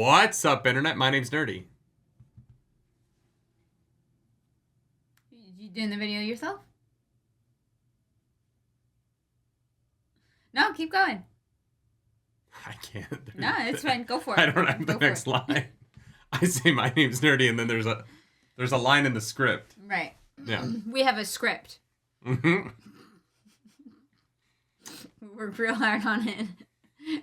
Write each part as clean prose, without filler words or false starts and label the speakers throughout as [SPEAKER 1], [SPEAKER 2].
[SPEAKER 1] What's up, Internet? My name's Nerdy.
[SPEAKER 2] You doing the video yourself? No, keep going.
[SPEAKER 1] I can't.
[SPEAKER 2] No, it's fine. Go for it.
[SPEAKER 1] I don't have the next line. I say my name's Nerdy, and then there's a line in the script.
[SPEAKER 2] Right.
[SPEAKER 1] Yeah.
[SPEAKER 2] We have a script.
[SPEAKER 1] Mm-hmm.
[SPEAKER 2] We work real hard on it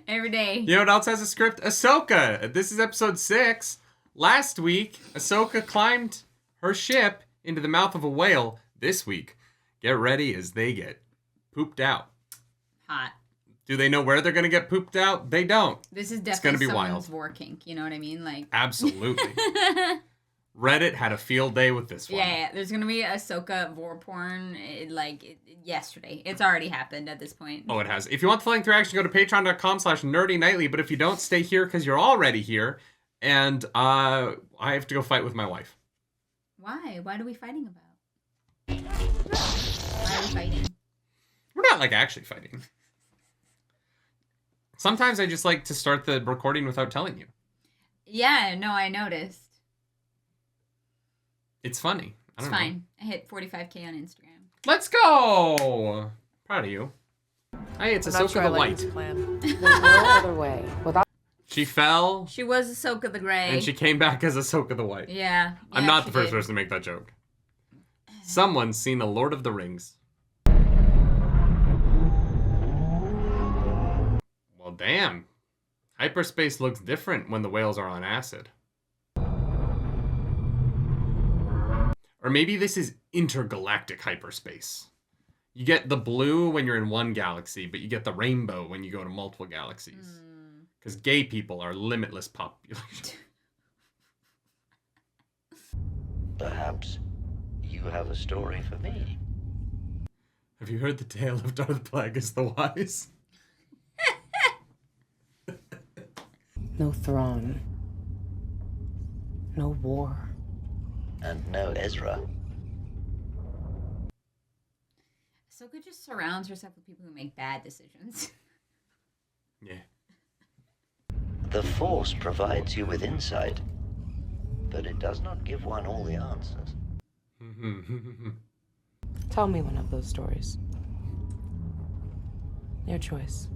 [SPEAKER 2] every day.
[SPEAKER 1] You know what else has a script? Ahsoka. This is episode 6. Last week, Ahsoka climbed her ship into the mouth of a whale. This week, get ready as they get pooped out.
[SPEAKER 2] Hot.
[SPEAKER 1] Do they know where they're going to get pooped out? They don't.
[SPEAKER 2] This is
[SPEAKER 1] It's gonna
[SPEAKER 2] definitely
[SPEAKER 1] be
[SPEAKER 2] someone's
[SPEAKER 1] wild.
[SPEAKER 2] war kink. You know what I mean? Like.
[SPEAKER 1] Absolutely. Reddit had a field day with this one.
[SPEAKER 2] Yeah. There's gonna be Ahsoka vor porn yesterday. It's already happened at this point.
[SPEAKER 1] Oh, it has. If you want the full-length reaction, go to patreon.com/nerdynightly. But if you don't, stay here because you're already here. And I have to go fight with my wife.
[SPEAKER 2] Why? What are we fighting about? Why are we fighting?
[SPEAKER 1] We're not, like, actually fighting. Sometimes I just like to start the recording without telling you.
[SPEAKER 2] Yeah, no, I noticed.
[SPEAKER 1] It's funny.
[SPEAKER 2] It's fine. I hit 45K on Instagram.
[SPEAKER 1] Let's go! Proud of you. Hey, it's Ahsoka the White.
[SPEAKER 3] There's no other way. Without
[SPEAKER 1] She fell,
[SPEAKER 2] She was Ahsoka the Grey.
[SPEAKER 1] and she came back as Ahsoka the White.
[SPEAKER 2] Yeah.
[SPEAKER 1] I'm not the first
[SPEAKER 2] did.
[SPEAKER 1] person to make that joke. Someone's seen a Lord of the Rings. Well, damn. Hyperspace looks different when the whales are on acid. Or maybe this is intergalactic hyperspace. You get the blue when you're in one galaxy, but you get the rainbow when you go to multiple galaxies. Because gay people are limitless population.
[SPEAKER 4] Perhaps you have a story for me.
[SPEAKER 1] Have you heard the tale of Darth Plagueis the Wise?
[SPEAKER 3] no Thrawn. No war.
[SPEAKER 4] And no Ezra.
[SPEAKER 2] Ahsoka just surrounds herself with people who make bad decisions.
[SPEAKER 1] Yeah.
[SPEAKER 4] The Force provides you with insight, but it does not give one all the answers.
[SPEAKER 3] Tell me one of those stories. Your choice.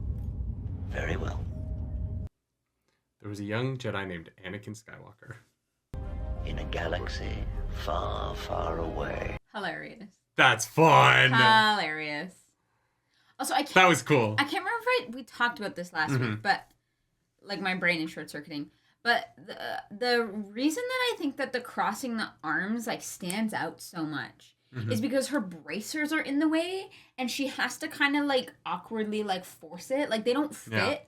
[SPEAKER 4] Very well.
[SPEAKER 1] There was a young Jedi named Anakin Skywalker.
[SPEAKER 4] In a galaxy far, far away.
[SPEAKER 2] Hilarious.
[SPEAKER 1] That's fun!
[SPEAKER 2] Hilarious. Also,
[SPEAKER 1] That was cool.
[SPEAKER 2] I can't remember if we talked about this last week, but like my brain is short circuiting. But the reason that I think that the crossing the arms like stands out so much is because her bracers are in the way, and she has to kind of like awkwardly like force it. Like they don't fit.
[SPEAKER 1] Yeah.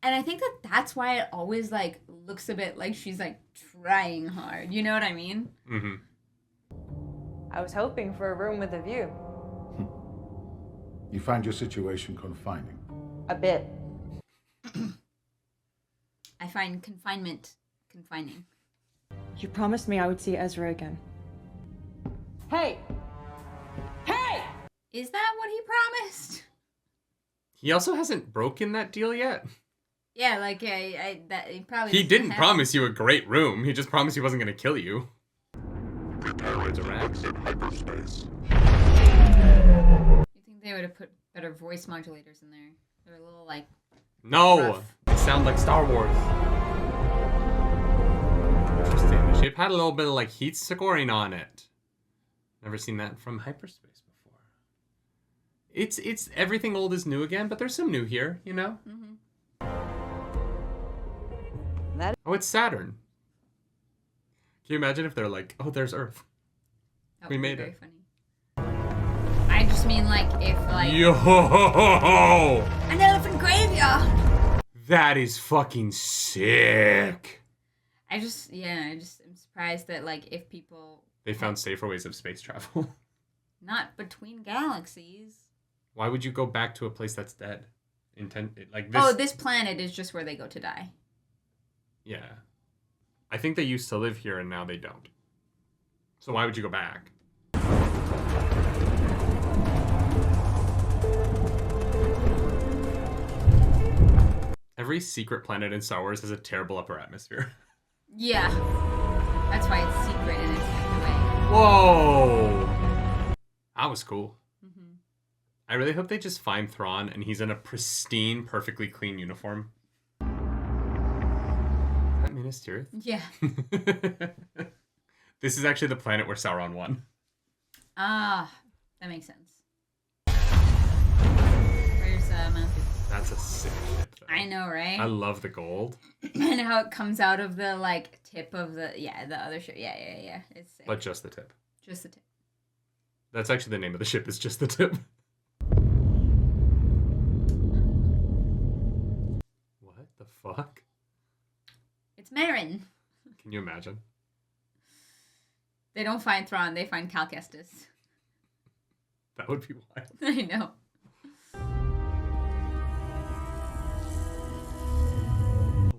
[SPEAKER 2] And I think that that's why it always like looks a bit like she's like trying hard. You know what I mean?
[SPEAKER 1] Mm-hmm.
[SPEAKER 5] I was hoping for a room with a view.
[SPEAKER 6] You find your situation confining.
[SPEAKER 5] A bit.
[SPEAKER 2] I find confinement confining.
[SPEAKER 5] You promised me I would see Ezra again. Hey! Hey!
[SPEAKER 2] Is that what he promised?
[SPEAKER 1] He also hasn't broken that deal yet.
[SPEAKER 2] Yeah, like that he probably.
[SPEAKER 1] He
[SPEAKER 2] doesn't
[SPEAKER 1] didn't
[SPEAKER 2] have-
[SPEAKER 1] promise you a great room. He just promised he wasn't going to kill you.
[SPEAKER 6] Prepare to exit hyperspace.
[SPEAKER 2] You think they would have put better voice modulators in there? They're a little like.
[SPEAKER 1] No!
[SPEAKER 2] Rough.
[SPEAKER 1] They sound like Star Wars. Interesting. The ship had a little bit of like heat scoring on it. Never seen that from hyperspace before. It's everything old is new again, but there's some new here, you know? Oh, it's Saturn. Can you imagine if they're like, oh, there's Earth?
[SPEAKER 2] That
[SPEAKER 1] We
[SPEAKER 2] would be
[SPEAKER 1] made
[SPEAKER 2] very
[SPEAKER 1] it.
[SPEAKER 2] Funny. I just mean like if like
[SPEAKER 1] Yo!
[SPEAKER 2] an elephant graveyard.
[SPEAKER 1] That is fucking sick.
[SPEAKER 2] I'm surprised that like if people
[SPEAKER 1] They found safer ways of space travel.
[SPEAKER 2] not between galaxies.
[SPEAKER 1] Why would you go back to a place that's dead? Like this.
[SPEAKER 2] Oh, this planet is just where they go to die.
[SPEAKER 1] Yeah. I think they used to live here and now they don't. So why would you go back? Every secret planet in Star Wars has a terrible upper atmosphere.
[SPEAKER 2] Yeah. That's why it's secret and it's kept away.
[SPEAKER 1] Whoa! That was cool. I really hope they just find Thrawn and he's in a pristine, perfectly clean uniform. Is that Minas Tirith?
[SPEAKER 2] Yeah.
[SPEAKER 1] This is actually the planet where Sauron won.
[SPEAKER 2] Ah, that makes sense. Where's Mount Doom?
[SPEAKER 1] That's a sick ship, though.
[SPEAKER 2] I know, right?
[SPEAKER 1] I love the gold.
[SPEAKER 2] And how it comes out of the like tip of the the other ship. Yeah. It's sick.
[SPEAKER 1] But just the tip.
[SPEAKER 2] Just the tip.
[SPEAKER 1] That's actually the name of the ship, is just the tip. What the fuck?
[SPEAKER 2] It's Marin.
[SPEAKER 1] Can you imagine?
[SPEAKER 2] They don't find Thrawn, they find Cal Kestis.
[SPEAKER 1] That would be wild.
[SPEAKER 2] I know.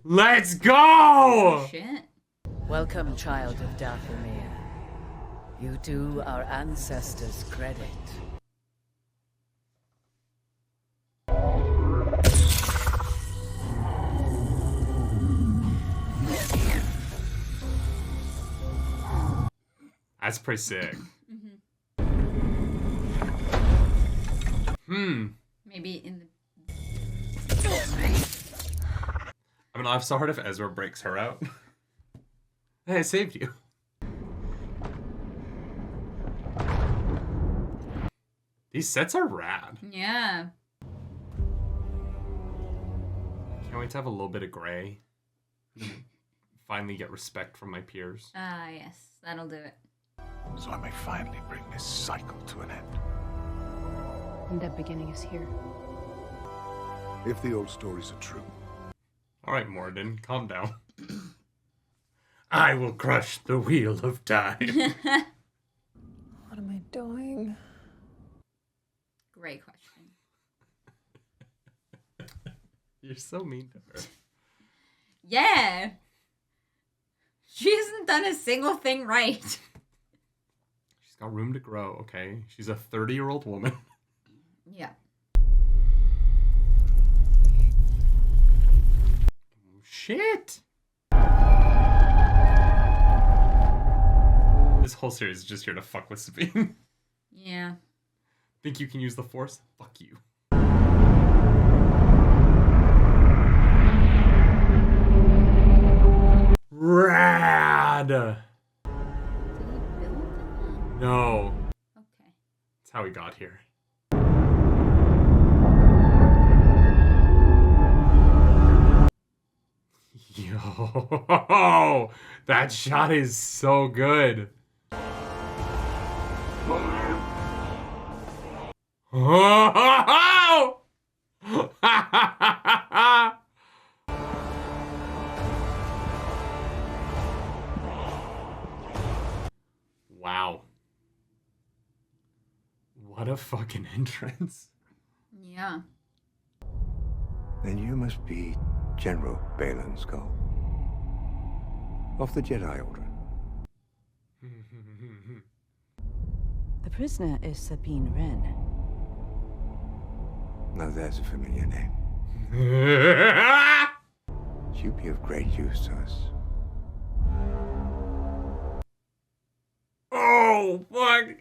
[SPEAKER 1] Let's go!
[SPEAKER 2] Oh, shit.
[SPEAKER 7] Welcome, child of Dathomir. You do our ancestors credit.
[SPEAKER 1] That's pretty sick.
[SPEAKER 2] Maybe in the...
[SPEAKER 1] I mean, I'm so hard if Ezra breaks her out. Hey, I saved you. These sets are rad.
[SPEAKER 2] Yeah.
[SPEAKER 1] Can't wait to have a little bit of gray. Finally get respect from my peers.
[SPEAKER 2] Ah, yes. That'll do it.
[SPEAKER 6] So I may finally bring this cycle to an end.
[SPEAKER 3] And that beginning is here.
[SPEAKER 6] If the old stories are true.
[SPEAKER 1] All right, Morden, calm down. I will crush the wheel of time.
[SPEAKER 5] What am I doing?
[SPEAKER 2] Great question.
[SPEAKER 1] You're so mean to her.
[SPEAKER 2] Yeah. She hasn't done a single thing right.
[SPEAKER 1] She's got room to grow, okay? She's a 30-year-old woman.
[SPEAKER 2] Yeah.
[SPEAKER 1] Shit! This whole series is just here to fuck with Sabine.
[SPEAKER 2] Yeah.
[SPEAKER 1] Think you can use the Force? Fuck you. Rad!
[SPEAKER 2] Did he build that?
[SPEAKER 1] No.
[SPEAKER 2] Okay.
[SPEAKER 1] That's how we got here. Yo, that shot is so good. Oh! Wow. What a fucking entrance.
[SPEAKER 2] Yeah.
[SPEAKER 8] Then you must be General Baylan Skull. Of the Jedi Order.
[SPEAKER 7] The prisoner is Sabine Wren.
[SPEAKER 8] Now there's a familiar name. She'd be of great use to us.
[SPEAKER 1] Oh, fuck.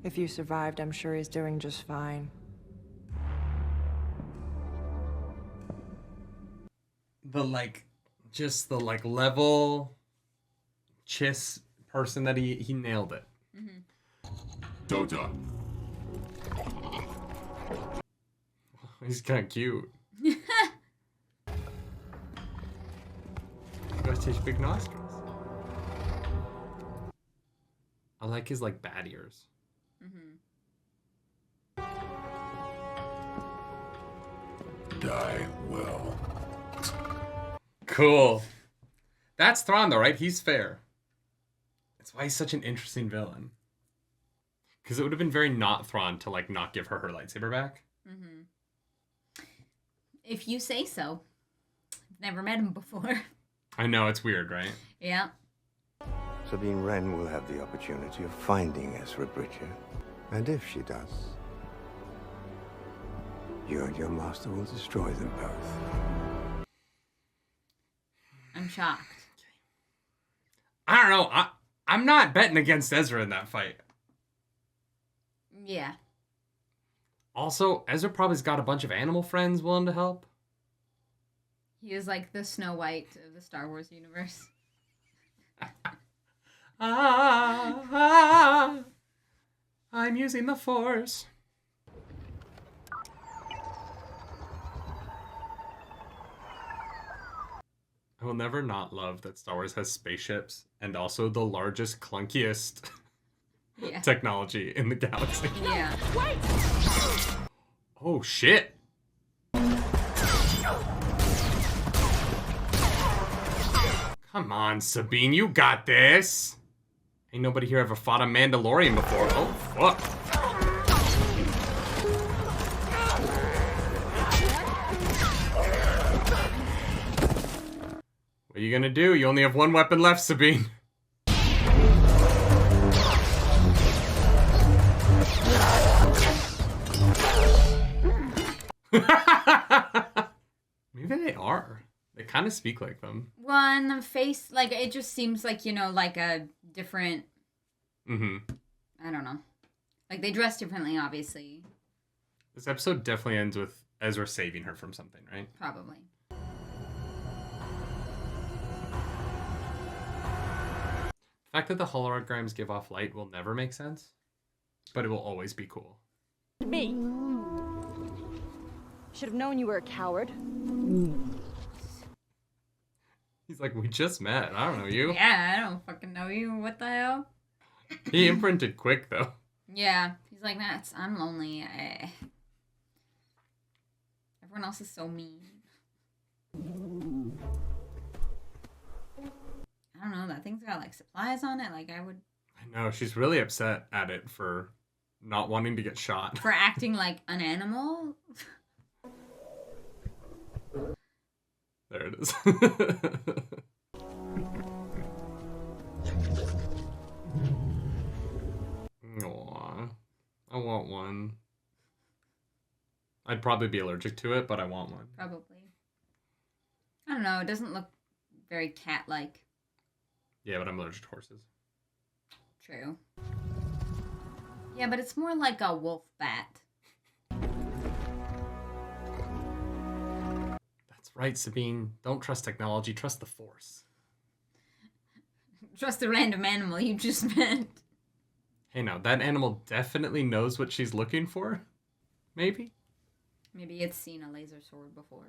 [SPEAKER 5] If you survived, I'm sure he's doing just fine.
[SPEAKER 1] Just the level chiss person that he nailed it.
[SPEAKER 6] Dota.
[SPEAKER 1] He's kind of cute. Got such big nostrils. I like his bat ears.
[SPEAKER 6] Die well.
[SPEAKER 1] Cool. That's Thrawn though, right? He's fair. That's why he's such an interesting villain. Because it would have been very not Thrawn to not give her lightsaber back.
[SPEAKER 2] If you say so. I've never met him before.
[SPEAKER 1] I know, it's weird, right?
[SPEAKER 2] Yeah.
[SPEAKER 8] Sabine Wren will have the opportunity of finding Ezra Bridger. And if she does, You and your master will destroy them both.
[SPEAKER 2] I'm shocked.
[SPEAKER 1] I don't know. I'm not betting against Ezra in that fight.
[SPEAKER 2] Yeah.
[SPEAKER 1] Also, Ezra probably's got a bunch of animal friends willing to help.
[SPEAKER 2] He is like the Snow White of the Star Wars universe.
[SPEAKER 1] I'm using the Force. I will never not love that Star Wars has spaceships and also the largest, clunkiest technology in the galaxy.
[SPEAKER 2] Yeah.
[SPEAKER 5] Wait!
[SPEAKER 1] Oh, shit. Come on, Sabine, you got this. Ain't nobody here ever fought a Mandalorian before. Oh, fuck. What are you gonna do? You only have one weapon left, Sabine. Maybe they are. They kind of speak like them.
[SPEAKER 2] Well, and the face, like, it just seems like, you know, like a different...
[SPEAKER 1] Mm-hmm.
[SPEAKER 2] I don't know. Like, they dress differently, obviously.
[SPEAKER 1] This episode definitely ends with Ezra saving her from something, right?
[SPEAKER 2] Probably.
[SPEAKER 1] The fact that the holograms give off light will never make sense, but it will always be cool.
[SPEAKER 5] Me. Should have known you were a coward.
[SPEAKER 1] He's like, we just met. I don't know you.
[SPEAKER 2] Yeah, I don't fucking know you. What the hell?
[SPEAKER 1] He imprinted quick, though.
[SPEAKER 2] Yeah. He's like, I'm lonely. Everyone else is so mean. I don't know. That thing's got, like, supplies on it. Like, I would...
[SPEAKER 1] I know. She's really upset at it for not wanting to get shot.
[SPEAKER 2] For acting like an animal?
[SPEAKER 1] There it is. Aww. I want one. I'd probably be allergic to it, but I want one.
[SPEAKER 2] Probably. I don't know. It doesn't look very cat-like.
[SPEAKER 1] Yeah, but I'm allergic to horses.
[SPEAKER 2] True. Yeah, but it's more like a wolf bat.
[SPEAKER 1] That's right, Sabine. Don't trust technology, trust the Force.
[SPEAKER 2] Trust the random animal you just met.
[SPEAKER 1] Hey, now, that animal definitely knows what she's looking for. Maybe?
[SPEAKER 2] Maybe it's seen a laser sword before.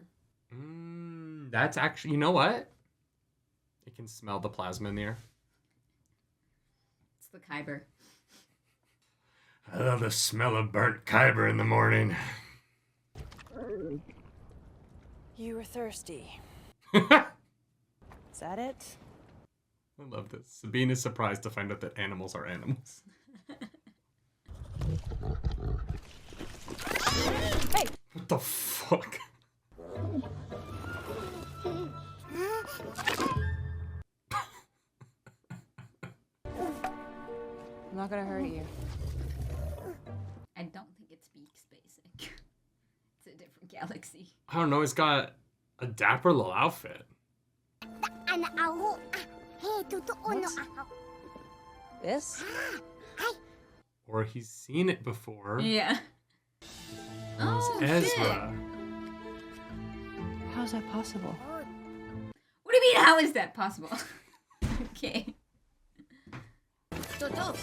[SPEAKER 1] That's actually... You know what? It can smell the plasma in the air.
[SPEAKER 2] It's the Kyber.
[SPEAKER 1] I love the smell of burnt Kyber in the morning.
[SPEAKER 5] You were thirsty.
[SPEAKER 1] I
[SPEAKER 5] Is that it?
[SPEAKER 1] love this. Sabine is surprised to find out that animals are animals.
[SPEAKER 5] Hey!
[SPEAKER 1] What the fuck?
[SPEAKER 5] I'm not gonna hurt you.
[SPEAKER 2] I don't think it speaks basic. It's a different galaxy.
[SPEAKER 1] I don't know, he's got a dapper little outfit.
[SPEAKER 5] This?
[SPEAKER 1] Or he's seen it before.
[SPEAKER 2] Yeah. Oh,
[SPEAKER 1] Ezra.
[SPEAKER 2] shit.
[SPEAKER 5] How's that possible?
[SPEAKER 2] What do you mean, how is that possible? Okay.
[SPEAKER 1] Toto!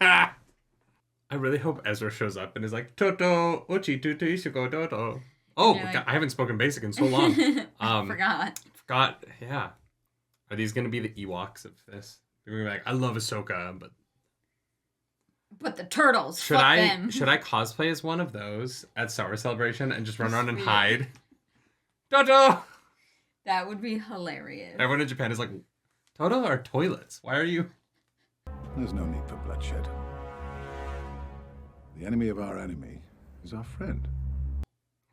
[SPEAKER 1] I really hope Ezra shows up and is like, Toto, uchi tutu ishuko Toto. Oh,
[SPEAKER 2] Yeah, like-
[SPEAKER 1] God, I haven't spoken basic in so long.
[SPEAKER 2] I forgot.
[SPEAKER 1] Forgot, yeah. Are these going to be the Ewoks of this? They're going to be like, I love Ahsoka, but...
[SPEAKER 2] But the turtles,
[SPEAKER 1] Should
[SPEAKER 2] fuck
[SPEAKER 1] I
[SPEAKER 2] them.
[SPEAKER 1] should I cosplay as one of those at Star Wars Celebration and just run around and
[SPEAKER 2] Sweet.
[SPEAKER 1] hide? Toto!
[SPEAKER 2] That would be hilarious.
[SPEAKER 1] Everyone in Japan is like, Toto are toilets. Why are you...
[SPEAKER 6] There's no need for bloodshed. The enemy of our enemy is our friend.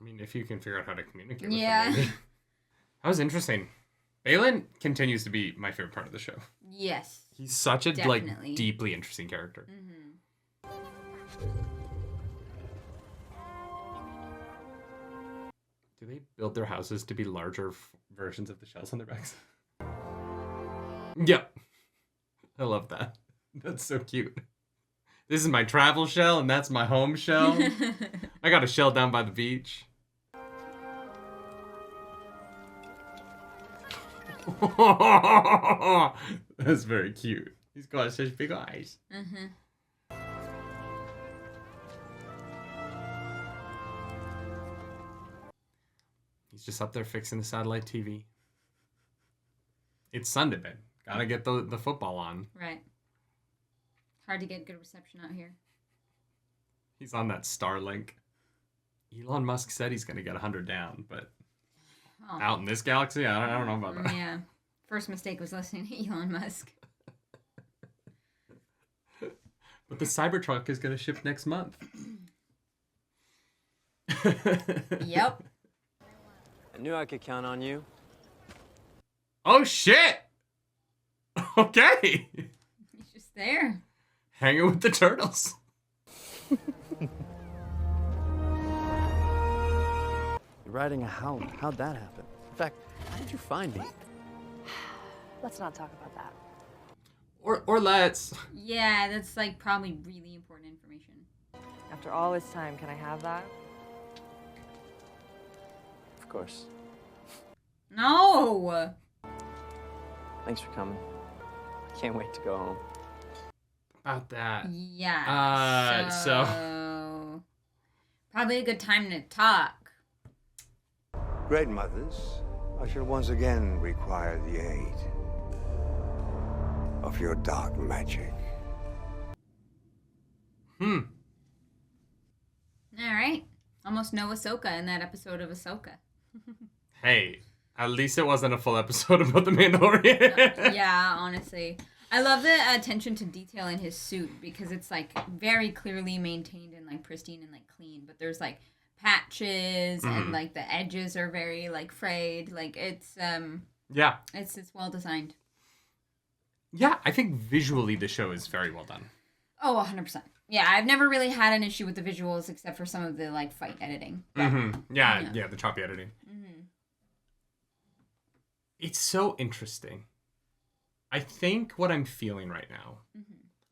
[SPEAKER 1] I mean, if you can figure out how to communicate with
[SPEAKER 2] Yeah.
[SPEAKER 1] them, maybe. That was interesting. Balin continues to be my favorite part of the show.
[SPEAKER 2] Yes.
[SPEAKER 1] He's such a
[SPEAKER 2] Definitely.
[SPEAKER 1] like deeply interesting character. Do they build their houses to be larger versions of the shells on their backs? Yep. I love that. That's so cute. This is my travel shell, and that's my home shell. I got a shell down by the beach. That's very cute. He's got such big eyes. He's just up there fixing the satellite TV. It's Sunday, babe. Gotta get the football on.
[SPEAKER 2] Right. Hard to get good reception out here.
[SPEAKER 1] He's on that Starlink. Elon Musk said he's gonna get 100 down, but out in this galaxy, I don't know about that.
[SPEAKER 2] Yeah. First mistake was listening to Elon Musk.
[SPEAKER 1] But the Cybertruck is gonna ship next month.
[SPEAKER 2] Yep.
[SPEAKER 9] I knew I could count on you.
[SPEAKER 1] Oh shit! Okay.
[SPEAKER 2] He's just there.
[SPEAKER 1] Hanging with the turtles.
[SPEAKER 9] You're riding a hound. How'd that happen? In fact, how did you find me?
[SPEAKER 3] Let's not talk about that.
[SPEAKER 1] Or let's.
[SPEAKER 2] Yeah, that's like probably really important information.
[SPEAKER 5] After all this time, can I have that?
[SPEAKER 9] Of course.
[SPEAKER 2] No.
[SPEAKER 9] Thanks for coming. I can't wait to go home.
[SPEAKER 1] About that.
[SPEAKER 2] Yeah.
[SPEAKER 1] So
[SPEAKER 2] probably a good time to talk.
[SPEAKER 8] Great mothers, I shall once again require the aid of your dark magic.
[SPEAKER 2] All right. Almost no Ahsoka in that episode of Ahsoka.
[SPEAKER 1] Hey, at least it wasn't a full episode about the Mandalorian.
[SPEAKER 2] Yeah, honestly. I love the attention to detail in his suit because it's like very clearly maintained and like pristine and like clean, but there's like patches and like the edges are very like frayed. Like it's
[SPEAKER 1] Yeah.
[SPEAKER 2] it's well designed.
[SPEAKER 1] Yeah, I think visually the show is very well done.
[SPEAKER 2] Oh, 100%. Yeah, I've never really had an issue with the visuals except for some of the like fight editing. But,
[SPEAKER 1] Yeah, the choppy editing. It's so interesting. I think what I'm feeling right now,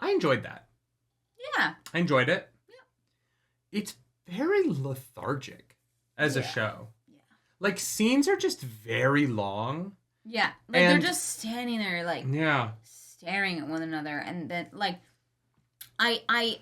[SPEAKER 1] I enjoyed that.
[SPEAKER 2] Yeah.
[SPEAKER 1] I enjoyed it. Yeah. It's very lethargic as a show.
[SPEAKER 2] Yeah.
[SPEAKER 1] Like, scenes are just very long.
[SPEAKER 2] Yeah. Like,
[SPEAKER 1] And-
[SPEAKER 2] they're just standing there, like,
[SPEAKER 1] Yeah.
[SPEAKER 2] staring at one another. And then, like, I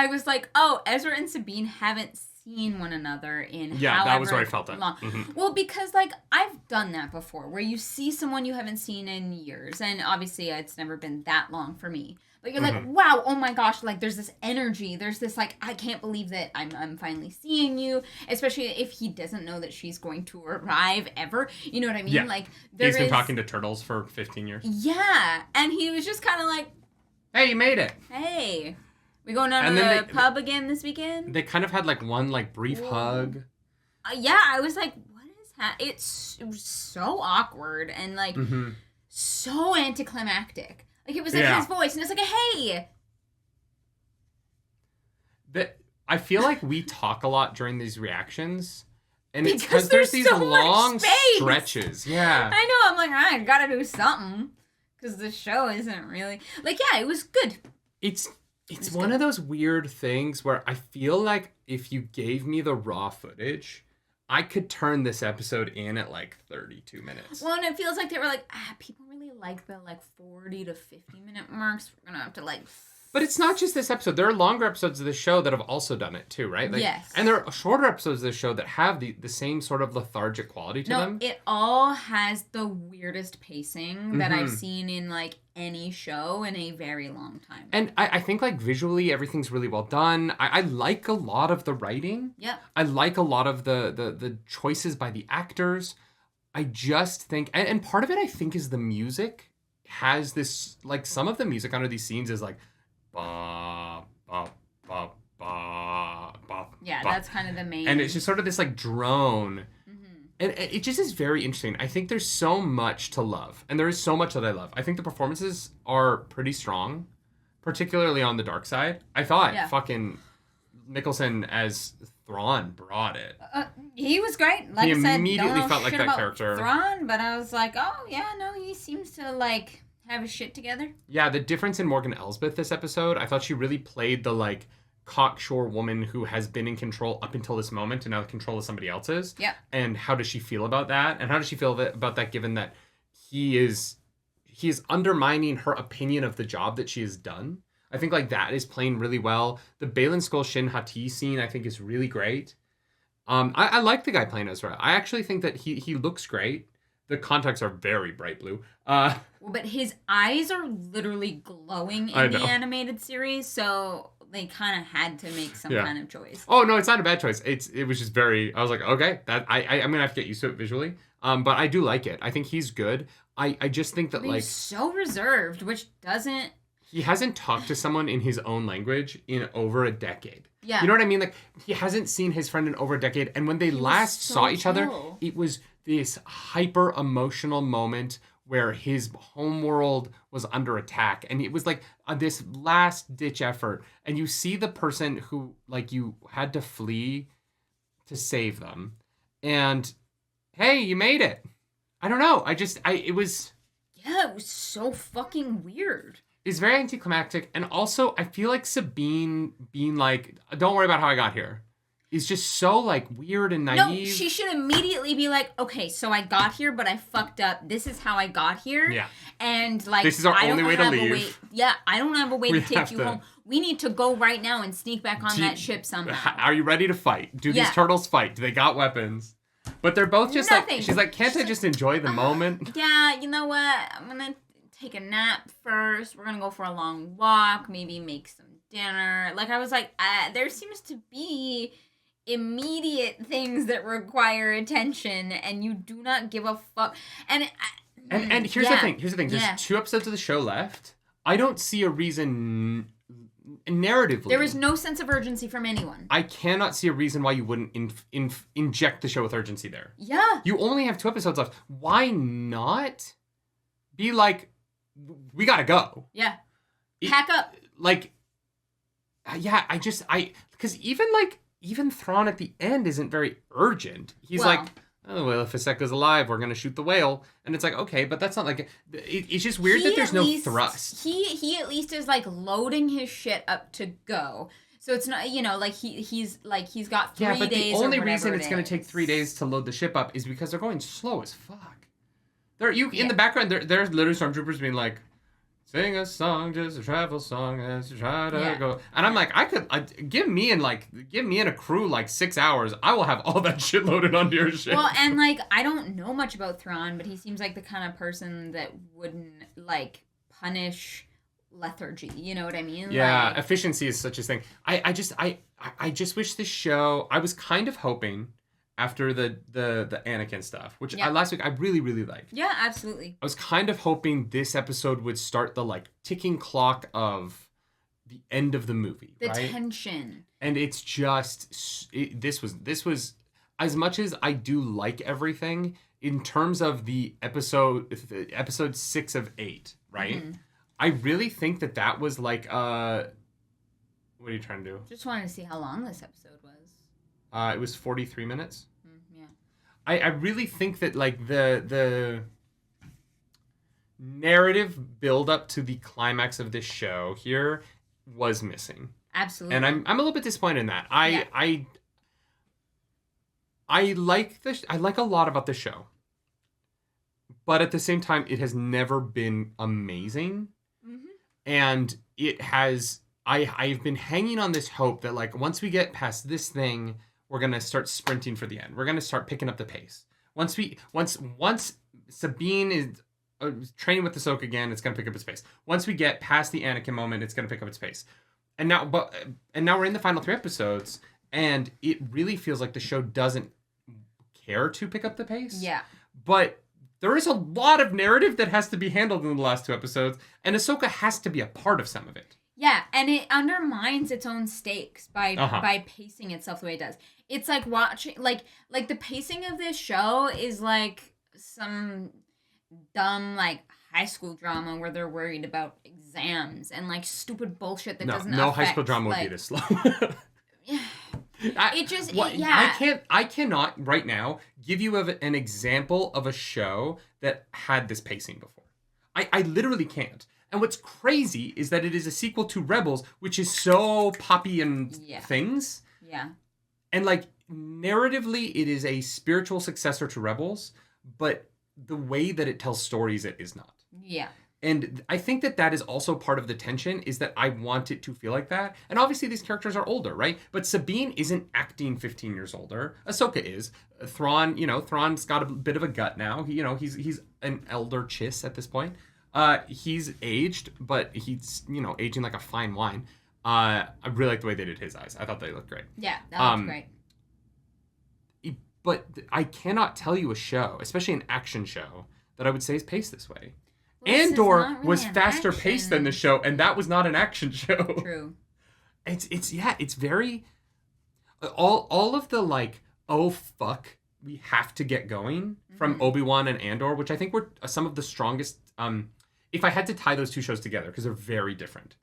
[SPEAKER 2] was like, oh, Ezra and Sabine haven't seen one another in
[SPEAKER 1] Yeah, that was
[SPEAKER 2] however
[SPEAKER 1] where I felt it.
[SPEAKER 2] long. Well, because, like, I've done that before, where you see someone you haven't seen in years. And obviously, it's never been that long for me. But you're like, wow, oh my gosh, like, there's this energy. There's this, like, I can't believe that I'm finally seeing you. Especially if he doesn't know that she's going to arrive ever. You know what I mean?
[SPEAKER 1] Yeah.
[SPEAKER 2] Like,
[SPEAKER 1] He's been talking to turtles for 15 years.
[SPEAKER 2] Yeah. And he was just kind of like,
[SPEAKER 1] Hey, you made it.
[SPEAKER 2] hey, we going down
[SPEAKER 1] And
[SPEAKER 2] to
[SPEAKER 1] then
[SPEAKER 2] the pub again this weekend?
[SPEAKER 1] They kind of had like one like brief hug.
[SPEAKER 2] Yeah, I was like, what is that? It was so awkward and like so anticlimactic. Like it was like his voice, and it's like, hey.
[SPEAKER 1] I feel like we talk a lot during these reactions, and it's
[SPEAKER 2] Because
[SPEAKER 1] because there's these
[SPEAKER 2] so much
[SPEAKER 1] long
[SPEAKER 2] space.
[SPEAKER 1] stretches. Yeah.
[SPEAKER 2] I know. I'm like, I gotta do something because the show isn't really like. Yeah, it was good.
[SPEAKER 1] It's one of those weird things where I feel like if you gave me the raw footage, I could turn this episode in at like 32 minutes.
[SPEAKER 2] Well, and it feels like they were like, people really like the like 40 to 50 minute marks. We're gonna have to like.
[SPEAKER 1] But it's not just this episode. There are longer episodes of this show that have also done it too, right? Like,
[SPEAKER 2] yes.
[SPEAKER 1] And there are shorter episodes of this show that have the same sort of lethargic quality to them.
[SPEAKER 2] No, it all has the weirdest pacing that I've seen in like any show in a very long time.
[SPEAKER 1] And I think like visually everything's really well done. I like a lot of the writing.
[SPEAKER 2] Yep.
[SPEAKER 1] I like a lot of the choices by the actors. I just think, and part of it I think is the music has this, like some of the music under these scenes is like, ba, ba, ba, ba, ba,
[SPEAKER 2] Yeah,
[SPEAKER 1] ba.
[SPEAKER 2] that's kind of the main.
[SPEAKER 1] And it's just sort of this like drone. And it just is very interesting. I think there's so much to love. And there is so much that I love. I think the performances are pretty strong, particularly on the dark side. I thought fucking Mikkelsen as Thrawn brought it.
[SPEAKER 2] He was great. Like I said,
[SPEAKER 1] immediately
[SPEAKER 2] don't know
[SPEAKER 1] felt like
[SPEAKER 2] shit
[SPEAKER 1] that
[SPEAKER 2] about
[SPEAKER 1] character.
[SPEAKER 2] Thrawn, but I was like, oh, yeah, no, he seems to, like, have his shit together.
[SPEAKER 1] Yeah, the difference in Morgan Elsbeth this episode, I thought she really played the, like, cocksure woman who has been in control up until this moment, and now the control is somebody else's.
[SPEAKER 2] Yeah.
[SPEAKER 1] And how does she feel about that? And how does she feel about that given that he is undermining her opinion of the job that she has done? I think like that is playing really well. The Baylan Skoll Shin Hati scene I think is really great. I like the guy playing Ezra. I actually think that he looks great. The contacts are very bright blue.
[SPEAKER 2] Well, but his eyes are literally glowing in the animated series, so they kind of had to make some kind of choice.
[SPEAKER 1] Oh no, it's not a bad choice. It was just very. I was like, okay, that I'm gonna have to get used to it visually. But I do like it. I think he's good. I just think that
[SPEAKER 2] He's so reserved, which doesn't.
[SPEAKER 1] He hasn't talked to someone in his own language in over a decade.
[SPEAKER 2] Yeah.
[SPEAKER 1] You know what I mean? Like, he hasn't seen his friend in over a decade. And when they last saw each other, it was this hyper emotional moment where his homeworld was under attack. And it was like this last ditch effort. And you see the person who, like, you had to flee to save them. And, hey, you made it. I don't know. It was...
[SPEAKER 2] Yeah, it was so fucking weird.
[SPEAKER 1] It's very anticlimactic, and also I feel like Sabine being like, "Don't worry about how I got here," is just so like weird and naive.
[SPEAKER 2] No, she should immediately be like, "Okay, so I got here, but I fucked up. This is how I got here."
[SPEAKER 1] Yeah.
[SPEAKER 2] And like,
[SPEAKER 1] this is our only way to leave.
[SPEAKER 2] I don't have a way to take you home. We need to go right now and sneak back on that ship somehow.
[SPEAKER 1] Are you ready to fight? Do these turtles fight? Do they got weapons? But they're both just like, she's like, "Can't I just enjoy the moment?"
[SPEAKER 2] Yeah, you know what? I'm gonna take a nap first. We're gonna go for a long walk, maybe make some dinner. Like, I was like, there seems to be immediate things that require attention, and you do not give a fuck. And
[SPEAKER 1] here's the thing. There's 2 episodes of the show left. I don't see a reason narratively.
[SPEAKER 2] There is no sense of urgency from anyone.
[SPEAKER 1] I cannot see a reason why you wouldn't inject the show with urgency there.
[SPEAKER 2] Yeah.
[SPEAKER 1] You only have 2 episodes left. Why not be like, we gotta go.
[SPEAKER 2] Yeah. Pack up.
[SPEAKER 1] Like, yeah, because even Thrawn at the end isn't very urgent. He's like, oh, well, if Ahsoka's alive, we're gonna shoot the whale. And it's like, okay, but that's not like, it's just weird that there's no thrust.
[SPEAKER 2] He at least is like loading his shit up to go. So it's not, like he's got 3 days or whatever.
[SPEAKER 1] Yeah, but the only reason it's gonna take 3 days to load the ship up is because they're going slow as fuck. In the background, there's literally stormtroopers being like, sing a song, just a travel song as you try to go. And I'm like, give me in a crew like 6 hours. I will have all that shit loaded onto your ship.
[SPEAKER 2] Well, and like, I don't know much about Thrawn, but he seems like the kind of person that wouldn't like punish lethargy. You know what I mean?
[SPEAKER 1] Yeah,
[SPEAKER 2] like,
[SPEAKER 1] efficiency is such a thing. I just wish this show. I was kind of hoping after the Anakin stuff, which last week I really, really liked.
[SPEAKER 2] Yeah, absolutely.
[SPEAKER 1] I was kind of hoping this episode would start the like ticking clock of the end of the movie.
[SPEAKER 2] The
[SPEAKER 1] right?
[SPEAKER 2] tension.
[SPEAKER 1] And it's just this was as much as I do like everything in terms of the episode 6 of 8, right? Mm-hmm. I really think that was like what are you trying to do?
[SPEAKER 2] Just wanted to see how long this episode was.
[SPEAKER 1] It was 43 minutes.
[SPEAKER 2] Yeah.
[SPEAKER 1] I really think that like the narrative build up to the climax of this show here was missing.
[SPEAKER 2] Absolutely.
[SPEAKER 1] And I'm a little bit disappointed in that. I like a lot about the show. But at the same time, it has never been amazing. Mm-hmm. And it has I've been hanging on this hope that like once we get past this thing, we're gonna start sprinting for the end. We're gonna start picking up the pace. Once Sabine is training with Ahsoka again, it's gonna pick up its pace. Once we get past the Anakin moment, it's gonna pick up its pace. And now we're in the final 3 episodes, and it really feels like the show doesn't care to pick up the pace.
[SPEAKER 2] Yeah.
[SPEAKER 1] But there is a lot of narrative that has to be handled in the last 2 episodes, and Ahsoka has to be a part of some of it.
[SPEAKER 2] Yeah, and it undermines its own stakes by pacing itself the way it does. It's like watching like the pacing of this show is like some dumb like high school drama where they're worried about exams and like stupid bullshit that doesn't
[SPEAKER 1] no
[SPEAKER 2] affect,
[SPEAKER 1] high school drama would
[SPEAKER 2] like,
[SPEAKER 1] be this slow. I cannot right now give you an example of a show that had this pacing before. I literally can't. And what's crazy is that it is a sequel to Rebels, which is so poppy and things.
[SPEAKER 2] Yeah.
[SPEAKER 1] And like narratively, it is a spiritual successor to Rebels, but the way that it tells stories, it is not.
[SPEAKER 2] Yeah.
[SPEAKER 1] And I think that is also part of the tension, is that I want it to feel like that. And obviously these characters are older, right? But Sabine isn't acting 15 years older. Ahsoka is. Thrawn, Thrawn's got a bit of a gut now. He's an elder chiss at this point. He's aged, but he's, aging like a fine wine. I really like the way they did his eyes. I thought they looked great.
[SPEAKER 2] Yeah, that looks great.
[SPEAKER 1] But I cannot tell you a show, especially an action show, that I would say is paced this way. Andor really was faster paced than the show, and that was not an action show.
[SPEAKER 2] True.
[SPEAKER 1] It's very all of the like, oh fuck, we have to get going from Obi-Wan and Andor, which I think were some of the strongest. If I had to tie those two shows together, because they're very different,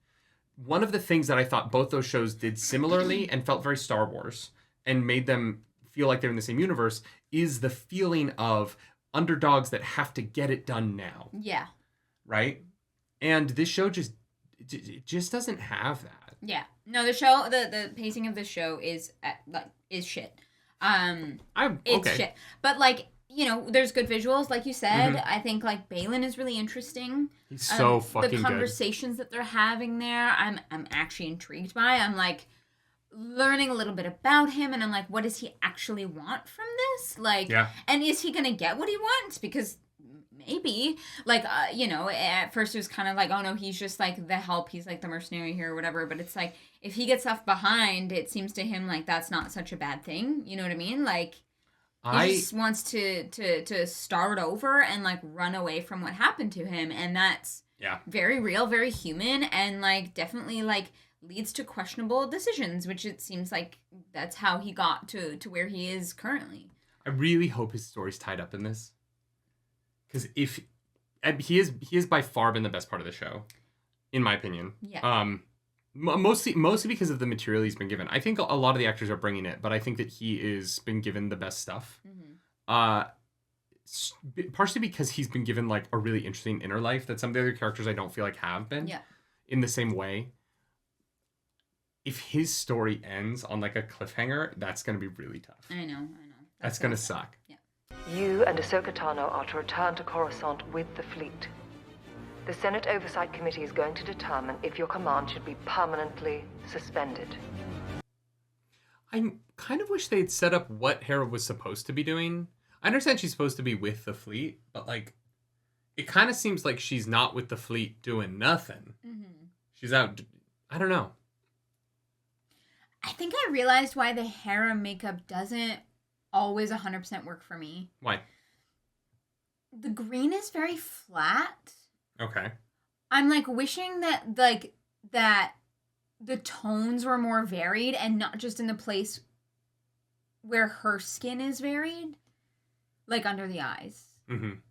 [SPEAKER 1] one of the things that I thought both those shows did similarly and felt very Star Wars and made them feel like they're in the same universe is the feeling of underdogs that have to get it done now.
[SPEAKER 2] Yeah.
[SPEAKER 1] Right? And this show just doesn't have that.
[SPEAKER 2] Yeah. No, the show, the pacing of this show is shit. It's shit. But like, there's good visuals, like you said. I think like Balin is really interesting.
[SPEAKER 1] He's so fucking good.
[SPEAKER 2] The conversations that they're having there, I'm actually intrigued by. I'm like learning a little bit about him, and I'm like, what does he actually want from this? Like, and is he gonna get what he wants? Because maybe, like, at first it was kind of like, oh no, he's just like the help, he's like the mercenary here or whatever. But it's like, if he gets left behind, it seems to him like that's not such a bad thing. You know what I mean? Like, he just wants to start over and like run away from what happened to him, and that's very real, very human, and like definitely like leads to questionable decisions, which it seems like that's how he got to where he is currently.
[SPEAKER 1] I really hope his story's tied up in this, because if he is by far been the best part of the show, in my opinion.
[SPEAKER 2] Yeah.
[SPEAKER 1] Mostly because of the material he's been given. I think a lot of the actors are bringing it, but I think that he is been given the best stuff. Partially because he's been given like a really interesting inner life that some of the other characters I don't feel like have been in the same way. If his story ends on like a cliffhanger, that's going to be really tough.
[SPEAKER 2] I know.
[SPEAKER 1] That's going to suck.
[SPEAKER 2] Yeah.
[SPEAKER 10] You and Ahsoka Tano are to return to Coruscant with the fleet. The Senate Oversight Committee is going to determine if your command should be permanently suspended.
[SPEAKER 1] I kind of wish they'd set up what Hera was supposed to be doing. I understand she's supposed to be with the fleet, but like, it kind of seems like she's not with the fleet doing nothing. She's out. I don't know.
[SPEAKER 2] I think I realized why the Hera makeup doesn't always 100% work for me.
[SPEAKER 1] Why?
[SPEAKER 2] The green is very flat.
[SPEAKER 1] Okay.
[SPEAKER 2] I'm like wishing that the tones were more varied and not just in the place where her skin is varied, like under the eyes.
[SPEAKER 11] And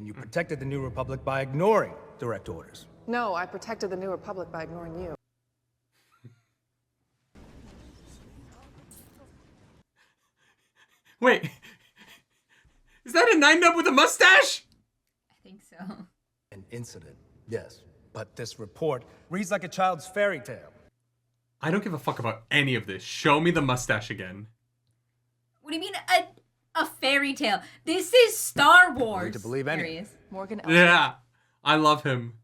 [SPEAKER 11] you protected the New Republic by ignoring direct orders.
[SPEAKER 12] No, I protected the New Republic by ignoring you.
[SPEAKER 1] Wait, is that a 9-Nub with a mustache?
[SPEAKER 2] I think so.
[SPEAKER 11] An incident, yes. But this report reads like a child's fairy tale.
[SPEAKER 1] I don't give a fuck about any of this. Show me the mustache again.
[SPEAKER 2] What do you mean a fairy tale? This is Star Wars.
[SPEAKER 11] Need to believe anything.
[SPEAKER 12] Morgan.
[SPEAKER 1] Yeah, I love him.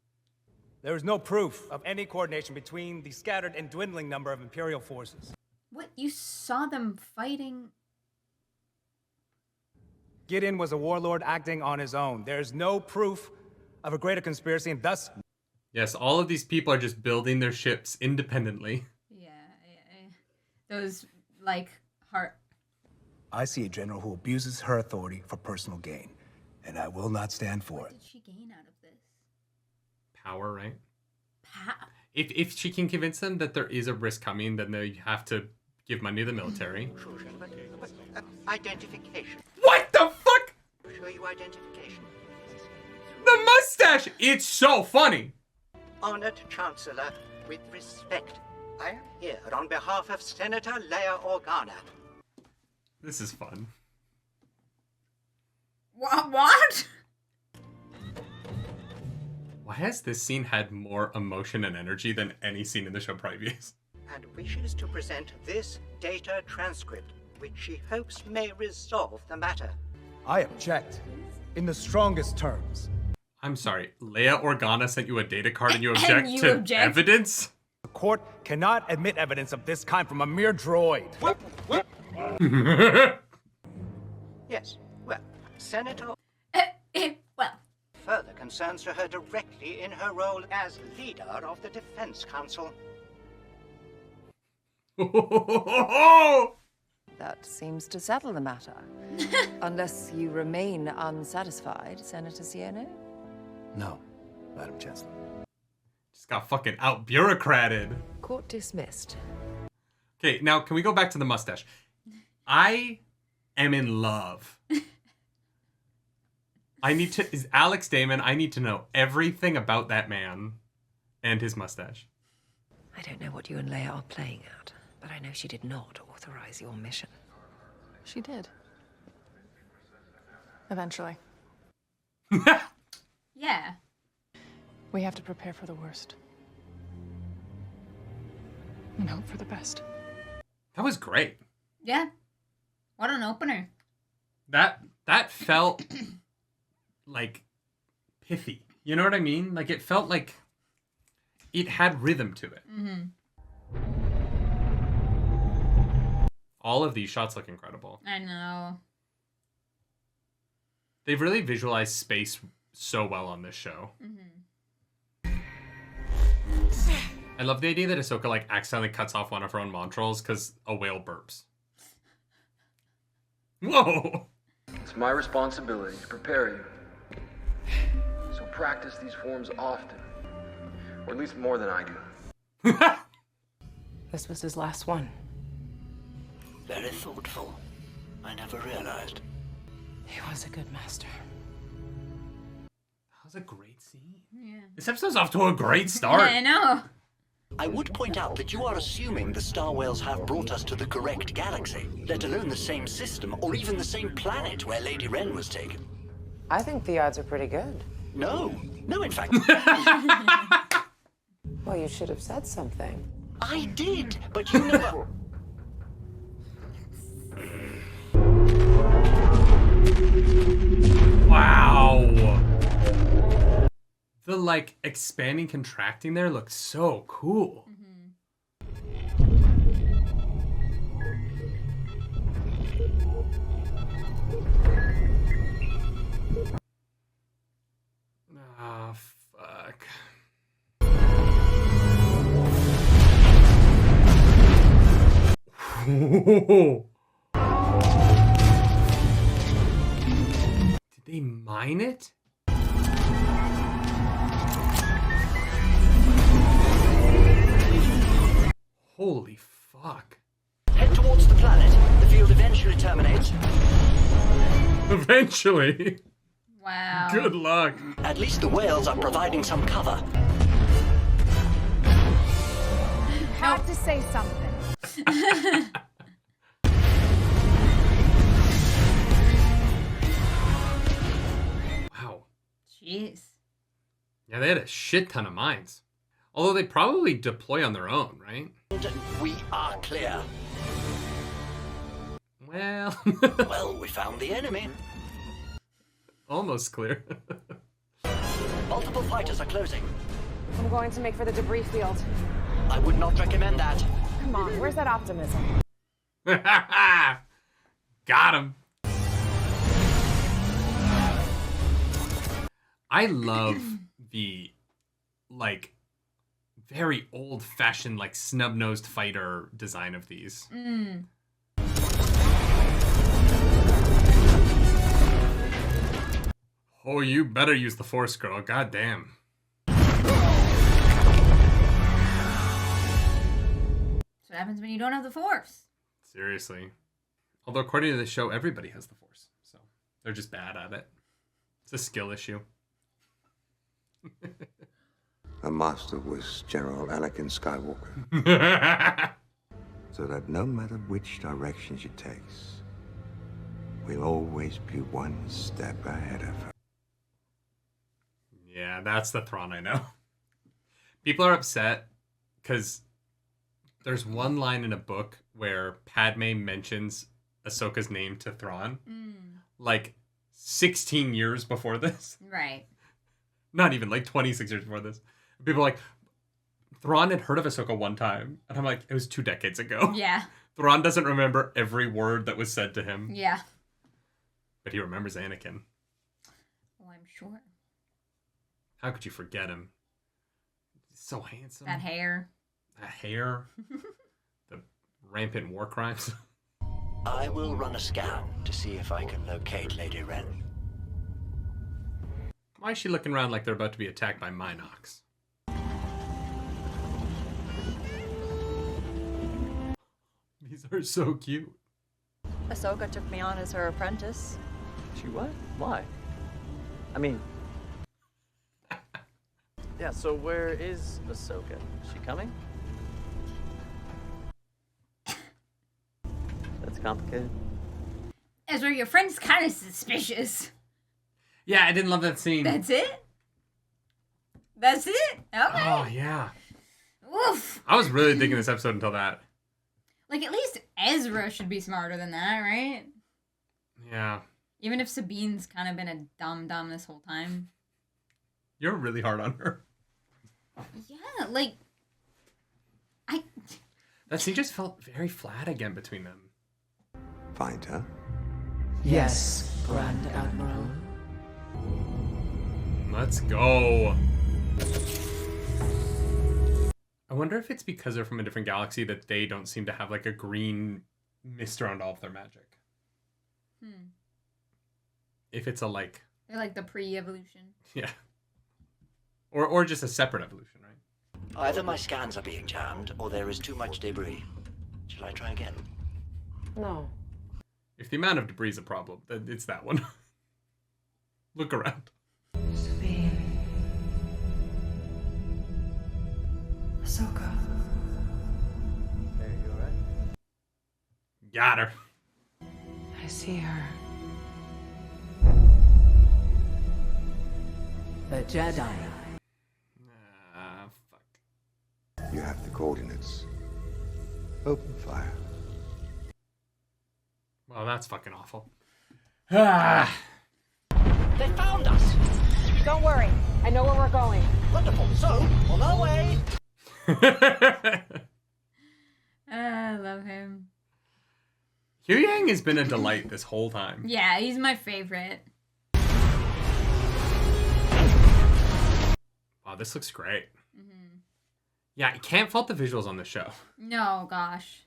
[SPEAKER 11] There is no proof of any coordination between the scattered and dwindling number of Imperial forces.
[SPEAKER 2] What? You saw them fighting?
[SPEAKER 11] Gideon was a warlord acting on his own. There's no proof of a greater conspiracy, and thus...
[SPEAKER 1] Yes, all of these people are just building their ships independently.
[SPEAKER 2] Yeah. Those, like, heart...
[SPEAKER 11] I see a general who abuses her authority for personal gain, and I will not stand for it.
[SPEAKER 2] What did she gain out of this?
[SPEAKER 1] Power, right? If she can convince them that there is a risk coming, then they have to give money to the military.
[SPEAKER 13] Identification.
[SPEAKER 1] What the fuck?
[SPEAKER 13] Show you identification.
[SPEAKER 1] The mustache! It's so funny.
[SPEAKER 13] Honored Chancellor, with respect, I am here on behalf of Senator Leia Organa.
[SPEAKER 1] This is fun.
[SPEAKER 2] What?
[SPEAKER 1] Why has this scene had more emotion and energy than any scene in the show previous?
[SPEAKER 13] And wishes to present this data transcript, which she hopes may resolve the matter.
[SPEAKER 11] I object. In the strongest terms.
[SPEAKER 1] I'm sorry, Leia Organa sent you a data card and you object to evidence?
[SPEAKER 11] The court cannot admit evidence of this kind from a mere droid.
[SPEAKER 13] Yes, well, Senator...
[SPEAKER 2] well...
[SPEAKER 13] Further concerns to her directly in her role as leader of the Defense Council.
[SPEAKER 7] That seems to settle the matter. Unless you remain unsatisfied, Senator Sieno?
[SPEAKER 6] No, Madam Chancellor.
[SPEAKER 1] Just got fucking out-bureaucrated.
[SPEAKER 7] Court dismissed.
[SPEAKER 1] Okay, now can we go back to the mustache? I am in love. Is Alex Damon, I need to know everything about that man and his mustache.
[SPEAKER 7] I don't know what you and Leia are playing at, but I know she did not authorize your mission.
[SPEAKER 12] She did. Eventually.
[SPEAKER 2] Yeah.
[SPEAKER 12] We have to prepare for the worst. And hope for the best.
[SPEAKER 1] That was great.
[SPEAKER 2] Yeah. What an opener.
[SPEAKER 1] That felt like pithy. You know what I mean? Like it felt like it had rhythm to it.
[SPEAKER 2] Mm-hmm.
[SPEAKER 1] All of these shots look incredible.
[SPEAKER 2] I know.
[SPEAKER 1] They've really visualized space so well on this show.
[SPEAKER 2] Mm-hmm.
[SPEAKER 1] I love the idea that Ahsoka like accidentally cuts off one of her own montrals because a whale burps. Whoa!
[SPEAKER 14] It's my responsibility to prepare you. So practice these forms often. Or at least more than I do.
[SPEAKER 12] This was his last one.
[SPEAKER 4] Very thoughtful. I never realized.
[SPEAKER 12] He was a good master.
[SPEAKER 1] That was a great scene.
[SPEAKER 2] Yeah.
[SPEAKER 1] This episode's off to a great start.
[SPEAKER 2] Yeah, I know.
[SPEAKER 4] I would point out that you are assuming the star whales have brought us to the correct galaxy, let alone the same system or even the same planet where Lady Wren was taken.
[SPEAKER 15] I think the odds are pretty good.
[SPEAKER 4] No, in fact.
[SPEAKER 15] Well, you should have said something.
[SPEAKER 4] I did, but you never...
[SPEAKER 1] Wow. The like expanding, contracting there looks so cool. Ah, fuck. Did they mine it? Holy fuck.
[SPEAKER 4] Head towards the planet. The field eventually terminates.
[SPEAKER 1] Eventually.
[SPEAKER 2] Wow.
[SPEAKER 1] Good luck.
[SPEAKER 4] At least the whales are providing some cover.
[SPEAKER 3] Had to say something.
[SPEAKER 1] Wow.
[SPEAKER 2] Jeez.
[SPEAKER 1] Yeah, they had a shit ton of mines. Although they probably deploy on their own, right?
[SPEAKER 4] We are clear.
[SPEAKER 1] Well...
[SPEAKER 4] Well, we found the enemy.
[SPEAKER 1] Almost clear.
[SPEAKER 4] Multiple fighters are closing.
[SPEAKER 15] I'm going to make for the debris field.
[SPEAKER 4] I would not recommend that.
[SPEAKER 15] Come on, where's that optimism?
[SPEAKER 1] Got him. I love the, like, very old-fashioned, like, snub-nosed fighter design of these.
[SPEAKER 2] Mm.
[SPEAKER 1] Oh, you better use the Force, girl. God damn.
[SPEAKER 2] what happens when you don't have the Force.
[SPEAKER 1] Seriously. Although according to the show, everybody has the Force. So they're just bad at it. It's a skill issue.
[SPEAKER 8] Her master was General Anakin Skywalker. So that no matter which direction she takes, we'll always be one step ahead of her.
[SPEAKER 1] Yeah, that's the Thrawn I know. People are upset because there's one line in a book where Padme mentions Ahsoka's name to Thrawn like 16 years before this.
[SPEAKER 2] Right.
[SPEAKER 1] Not even, like 26 years before this. People are like, Thrawn had heard of Ahsoka one time. And I'm like, it was 2 decades ago.
[SPEAKER 2] Yeah.
[SPEAKER 1] Thrawn doesn't remember every word that was said to him.
[SPEAKER 2] Yeah.
[SPEAKER 1] But he remembers Anakin.
[SPEAKER 2] Oh, I'm sure.
[SPEAKER 1] How could you forget him? He's so handsome.
[SPEAKER 2] That hair.
[SPEAKER 1] That hair. The rampant war crimes.
[SPEAKER 4] I will run a scan to see if I can locate Lady Wren.
[SPEAKER 1] Why is she looking around like they're about to be attacked by Minox? These are so cute.
[SPEAKER 16] Ahsoka took me on as her apprentice.
[SPEAKER 9] She what? Why? I mean... Yeah, so where is Ahsoka? Is she coming? That's complicated.
[SPEAKER 2] Ezra, your friend's kind of suspicious.
[SPEAKER 1] Yeah, I didn't love that scene.
[SPEAKER 2] That's it? That's it? Okay.
[SPEAKER 1] Oh, yeah.
[SPEAKER 2] Oof.
[SPEAKER 1] I was really digging this episode until that.
[SPEAKER 2] Like, at least Ezra should be smarter than that, right?
[SPEAKER 1] Yeah.
[SPEAKER 2] Even if Sabine's kind of been a dumb this whole time.
[SPEAKER 1] You're really hard on her.
[SPEAKER 2] Yeah, like...
[SPEAKER 1] That scene just felt very flat again between them.
[SPEAKER 8] Find her?
[SPEAKER 12] Yes, Grand Admiral.
[SPEAKER 1] Let's go. I wonder if it's because they're from a different galaxy that they don't seem to have like a green mist around all of their magic. If it's a like...
[SPEAKER 2] They're like the pre-evolution.
[SPEAKER 1] Yeah. Or just a separate evolution, right?
[SPEAKER 4] Either my scans are being jammed, or there is too much debris. Shall I try again?
[SPEAKER 15] No.
[SPEAKER 1] If the amount of debris is a problem, then it's that one. Look around.
[SPEAKER 12] Sabine. Ahsoka.
[SPEAKER 9] Hey, you alright?
[SPEAKER 1] Got her.
[SPEAKER 12] I see her.
[SPEAKER 17] The Jedi.
[SPEAKER 1] Fuck.
[SPEAKER 8] You have the coordinates. Open fire.
[SPEAKER 1] Well, that's fucking awful.
[SPEAKER 4] They found us!
[SPEAKER 15] Don't worry. I know where we're going.
[SPEAKER 4] Wonderful. So, on our way.
[SPEAKER 2] I love him.
[SPEAKER 1] Hugh Yang has been a delight this whole time.
[SPEAKER 2] Yeah, he's my favorite.
[SPEAKER 1] Wow, this looks great. Yeah, you can't fault the visuals on this show.
[SPEAKER 2] No, gosh.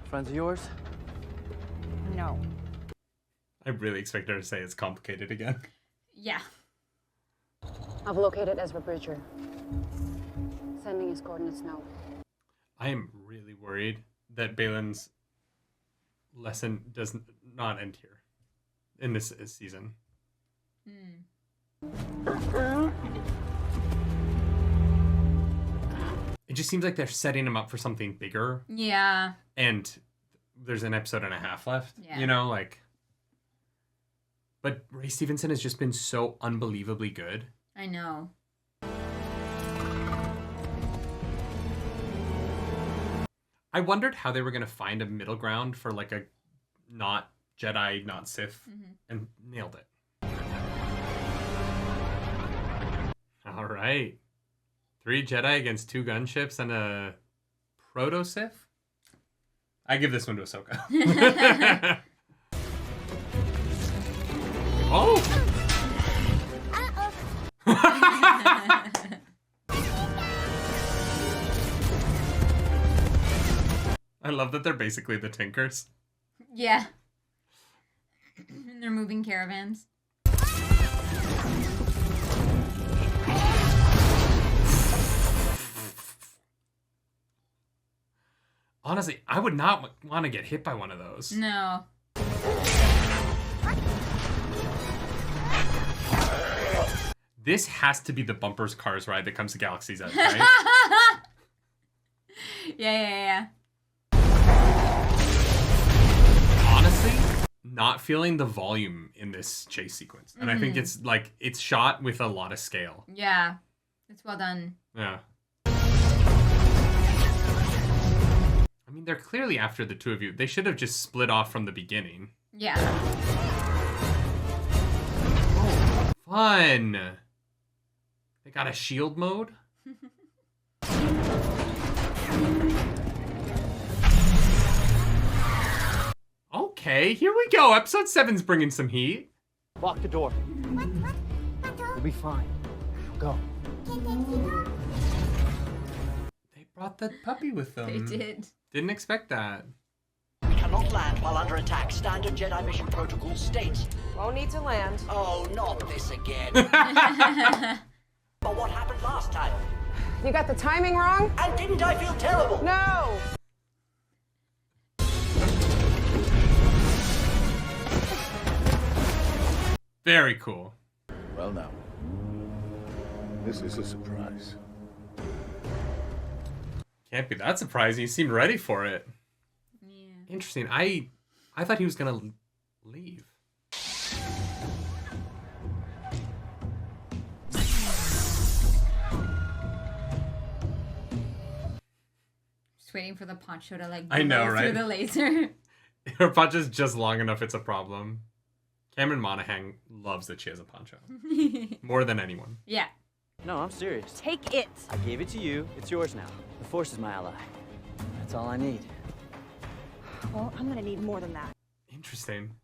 [SPEAKER 9] Friends of yours?
[SPEAKER 15] No.
[SPEAKER 1] I really expect her to say it's complicated again.
[SPEAKER 2] Yeah.
[SPEAKER 18] I've located Ezra Bridger. Sending his coordinates now.
[SPEAKER 1] I am really worried that Balin's lesson does not end here in this season. It just seems like they're setting him up for something bigger.
[SPEAKER 2] Yeah.
[SPEAKER 1] And there's an episode and a half left.
[SPEAKER 2] Yeah.
[SPEAKER 1] You know, like... But Ray Stevenson has just been so unbelievably good.
[SPEAKER 2] I know.
[SPEAKER 1] I wondered how they were going to find a middle ground for like a not Jedi, not Sith, and nailed it. All right. 3 Jedi against 2 gunships and a proto-Sith? I give this one to Ahsoka. Oh! I love that they're basically the Tinkers.
[SPEAKER 2] Yeah. And they're moving caravans.
[SPEAKER 1] Honestly, I would not want to get hit by one of those.
[SPEAKER 2] No.
[SPEAKER 1] This has to be the Bumpers Cars ride that comes to Galaxy's Edge, right?
[SPEAKER 2] Yeah.
[SPEAKER 1] Honestly, not feeling the volume in this chase sequence. And I think it's like, it's shot with a lot of scale.
[SPEAKER 2] Yeah. It's well done.
[SPEAKER 1] Yeah. I mean, they're clearly after the two of you. They should have just split off from the beginning.
[SPEAKER 2] Yeah.
[SPEAKER 1] Fun. They got a shield mode. Okay, here we go. Episode 7's bringing some heat.
[SPEAKER 9] Lock the door. We'll be fine. Go.
[SPEAKER 1] They brought the puppy with them.
[SPEAKER 2] They did.
[SPEAKER 1] Didn't expect that.
[SPEAKER 4] We cannot land while under attack. Standard Jedi mission protocol states.
[SPEAKER 15] Won't need to land.
[SPEAKER 4] Oh, not this again. But what happened last time?
[SPEAKER 15] You got the timing wrong?
[SPEAKER 4] And didn't I feel terrible?
[SPEAKER 15] No!
[SPEAKER 1] Very cool.
[SPEAKER 6] Well, now. This is a surprise.
[SPEAKER 1] Can't be that surprising. You seemed ready for it.
[SPEAKER 2] Yeah.
[SPEAKER 1] Interesting. I thought he was gonna leave.
[SPEAKER 2] Just waiting for the poncho to like
[SPEAKER 1] I know,
[SPEAKER 2] blow
[SPEAKER 1] right?
[SPEAKER 2] through the laser.
[SPEAKER 1] Her punch is just long enough, it's a problem. Cameron Monaghan loves that she has a poncho. More than anyone.
[SPEAKER 2] Yeah.
[SPEAKER 9] No, I'm serious.
[SPEAKER 18] Take it.
[SPEAKER 9] I gave it to you. It's yours now. The Force is my ally. That's all I need.
[SPEAKER 18] Well, I'm gonna need more than that.
[SPEAKER 1] Interesting.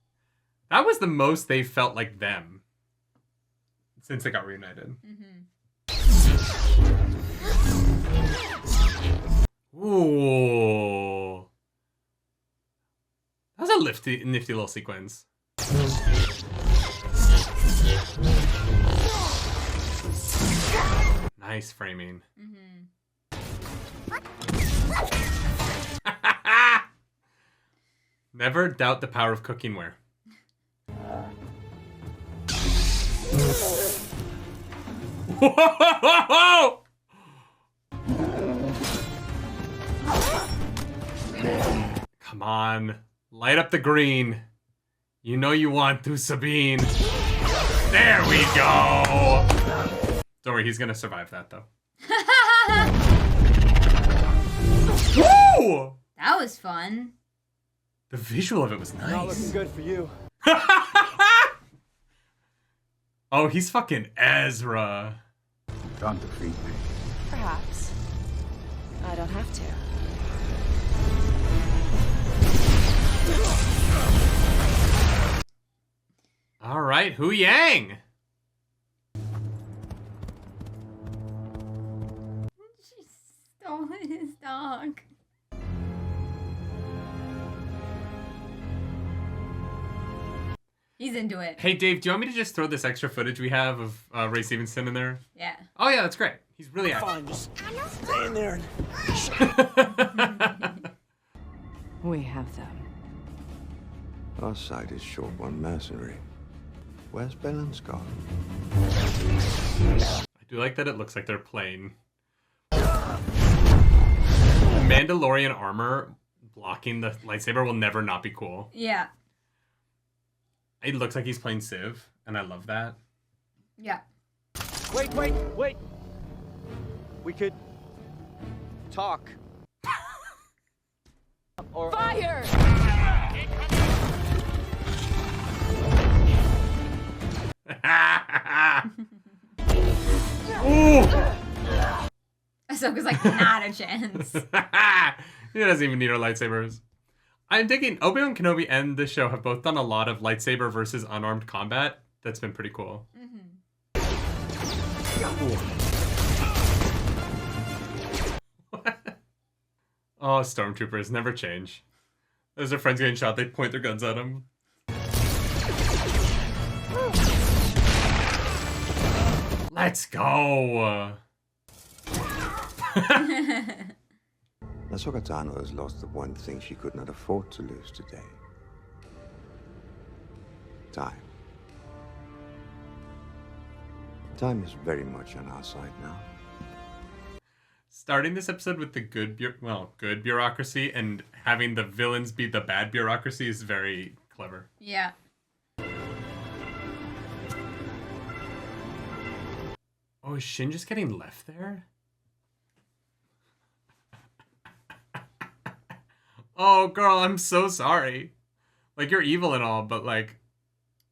[SPEAKER 1] That was the most they felt like them since they got reunited. Ooh. That was a nifty little sequence. Nice framing. Never doubt the power of cookware. Whoa! Come on. Light up the green. You know you want to, Sabine. There we go. Don't worry, he's gonna survive that though. Woo!
[SPEAKER 2] That was fun.
[SPEAKER 1] The visual of it was nice.
[SPEAKER 9] Not looking good for you.
[SPEAKER 1] Oh, he's fucking Ezra.
[SPEAKER 6] Can't defeat me.
[SPEAKER 7] Perhaps. I don't have to.
[SPEAKER 1] All right, Hu Yang.
[SPEAKER 2] She stole his dog. He's into it.
[SPEAKER 1] Hey, Dave, do you want me to just throw this extra footage we have of Ray Stevenson in there?
[SPEAKER 2] Yeah.
[SPEAKER 1] Oh, yeah, that's great. He's really active.
[SPEAKER 9] Fine, just stay in there.
[SPEAKER 12] We have them.
[SPEAKER 8] Our sight is short one mercenary. Where's Bell and Scott?
[SPEAKER 1] I do like that it looks like they're playing. Mandalorian armor blocking the lightsaber will never not be cool.
[SPEAKER 2] Yeah.
[SPEAKER 1] It looks like he's playing Civ, and I love that.
[SPEAKER 2] Yeah.
[SPEAKER 9] Wait. We could talk. Or
[SPEAKER 15] Fire!
[SPEAKER 1] Ooh!
[SPEAKER 2] Ahsoka's like, not a chance.
[SPEAKER 1] He doesn't even need our lightsabers. I'm digging Obi-Wan Kenobi and the show have both done a lot of lightsaber versus unarmed combat. That's been pretty cool. Oh, stormtroopers never change. As their friends getting shot, they point their guns at them. Let's go.
[SPEAKER 8] Ahsoka Tano has lost the one thing she could not afford to lose today. Time. Time is very much on our side now.
[SPEAKER 1] Starting this episode with the good bureaucracy and having the villains be the bad bureaucracy is very clever.
[SPEAKER 2] Yeah.
[SPEAKER 1] Oh, is Shin just getting left there? Oh, girl, I'm so sorry. Like, you're evil and all, but, like,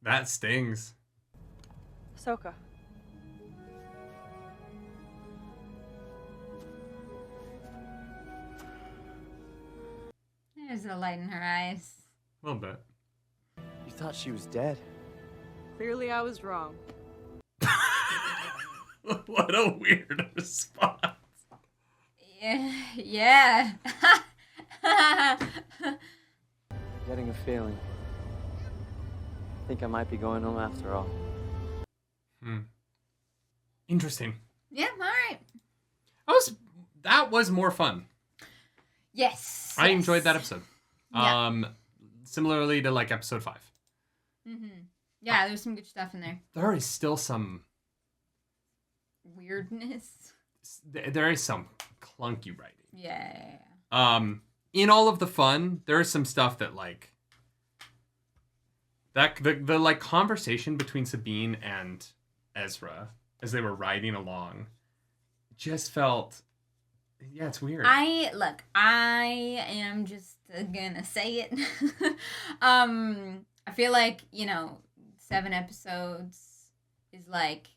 [SPEAKER 1] that stings.
[SPEAKER 16] Ahsoka.
[SPEAKER 2] There's a light in her eyes.
[SPEAKER 1] A little bit.
[SPEAKER 9] You thought she was dead.
[SPEAKER 16] Clearly I was wrong.
[SPEAKER 1] What a weird response.
[SPEAKER 2] Yeah.
[SPEAKER 9] Getting a feeling. I think I might be going home after all.
[SPEAKER 1] Interesting.
[SPEAKER 2] Yeah, all right.
[SPEAKER 1] That was more fun.
[SPEAKER 2] Yes.
[SPEAKER 1] I enjoyed that episode.
[SPEAKER 2] Yeah.
[SPEAKER 1] Similarly to like episode 5.
[SPEAKER 2] Mm-hmm. Yeah, there's some good stuff in there.
[SPEAKER 1] There is still some
[SPEAKER 2] weirdness.
[SPEAKER 1] There is some clunky writing.
[SPEAKER 2] Yeah.
[SPEAKER 1] In all of the fun, there is some stuff that like that the like conversation between Sabine and Ezra as they were riding along just felt, yeah, it's weird.
[SPEAKER 2] I am just gonna say it. I feel like, 7 episodes is like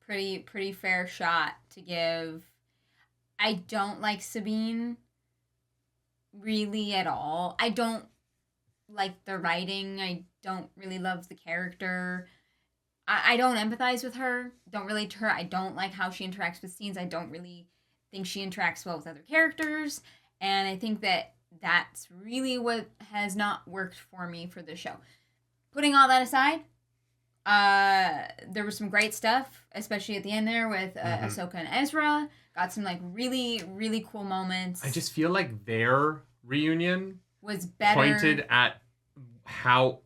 [SPEAKER 2] pretty fair shot to give. I don't like Sabine really at all. I don't like the writing. I don't really love the character. I don't empathize with her. Don't relate to her. I don't like how she interacts with scenes. I don't really think she interacts well with other characters. And I think that that's really what has not worked for me for this show. Putting all that aside, there was some great stuff, especially at the end there with Ahsoka and Ezra. Got some like really, really cool moments.
[SPEAKER 1] I just feel like their reunion
[SPEAKER 2] was better.
[SPEAKER 1] Pointed at how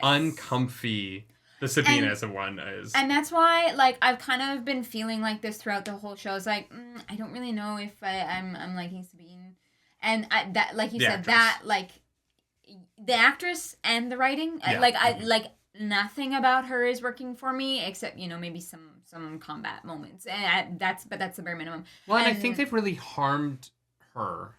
[SPEAKER 1] uncomfy the Sabine as a one is.
[SPEAKER 2] And that's why, like, I've kind of been feeling like this throughout the whole show. It's like, I don't really know if I'm liking Sabine. And that, like you said, that, like, the actress and the writing, nothing about her is working for me, except, maybe some combat moments. And that's the bare minimum.
[SPEAKER 1] Well, and I think they've really harmed her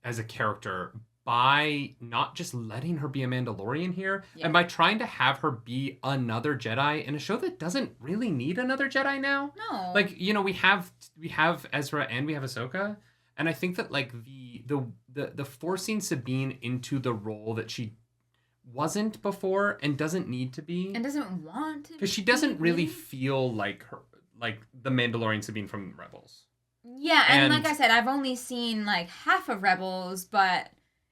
[SPEAKER 1] as a character by not just letting her be a Mandalorian here, and by trying to have her be another Jedi in a show that doesn't really need another Jedi now.
[SPEAKER 2] No.
[SPEAKER 1] Like, we have Ezra and we have Ahsoka, and I think that like the forcing Sabine into the role that she wasn't before and doesn't need to be.
[SPEAKER 2] And doesn't want to.
[SPEAKER 1] Because she doesn't really feel like her, like the Mandalorian Sabine from Rebels.
[SPEAKER 2] Yeah, and like I said, I've only seen like half of Rebels, but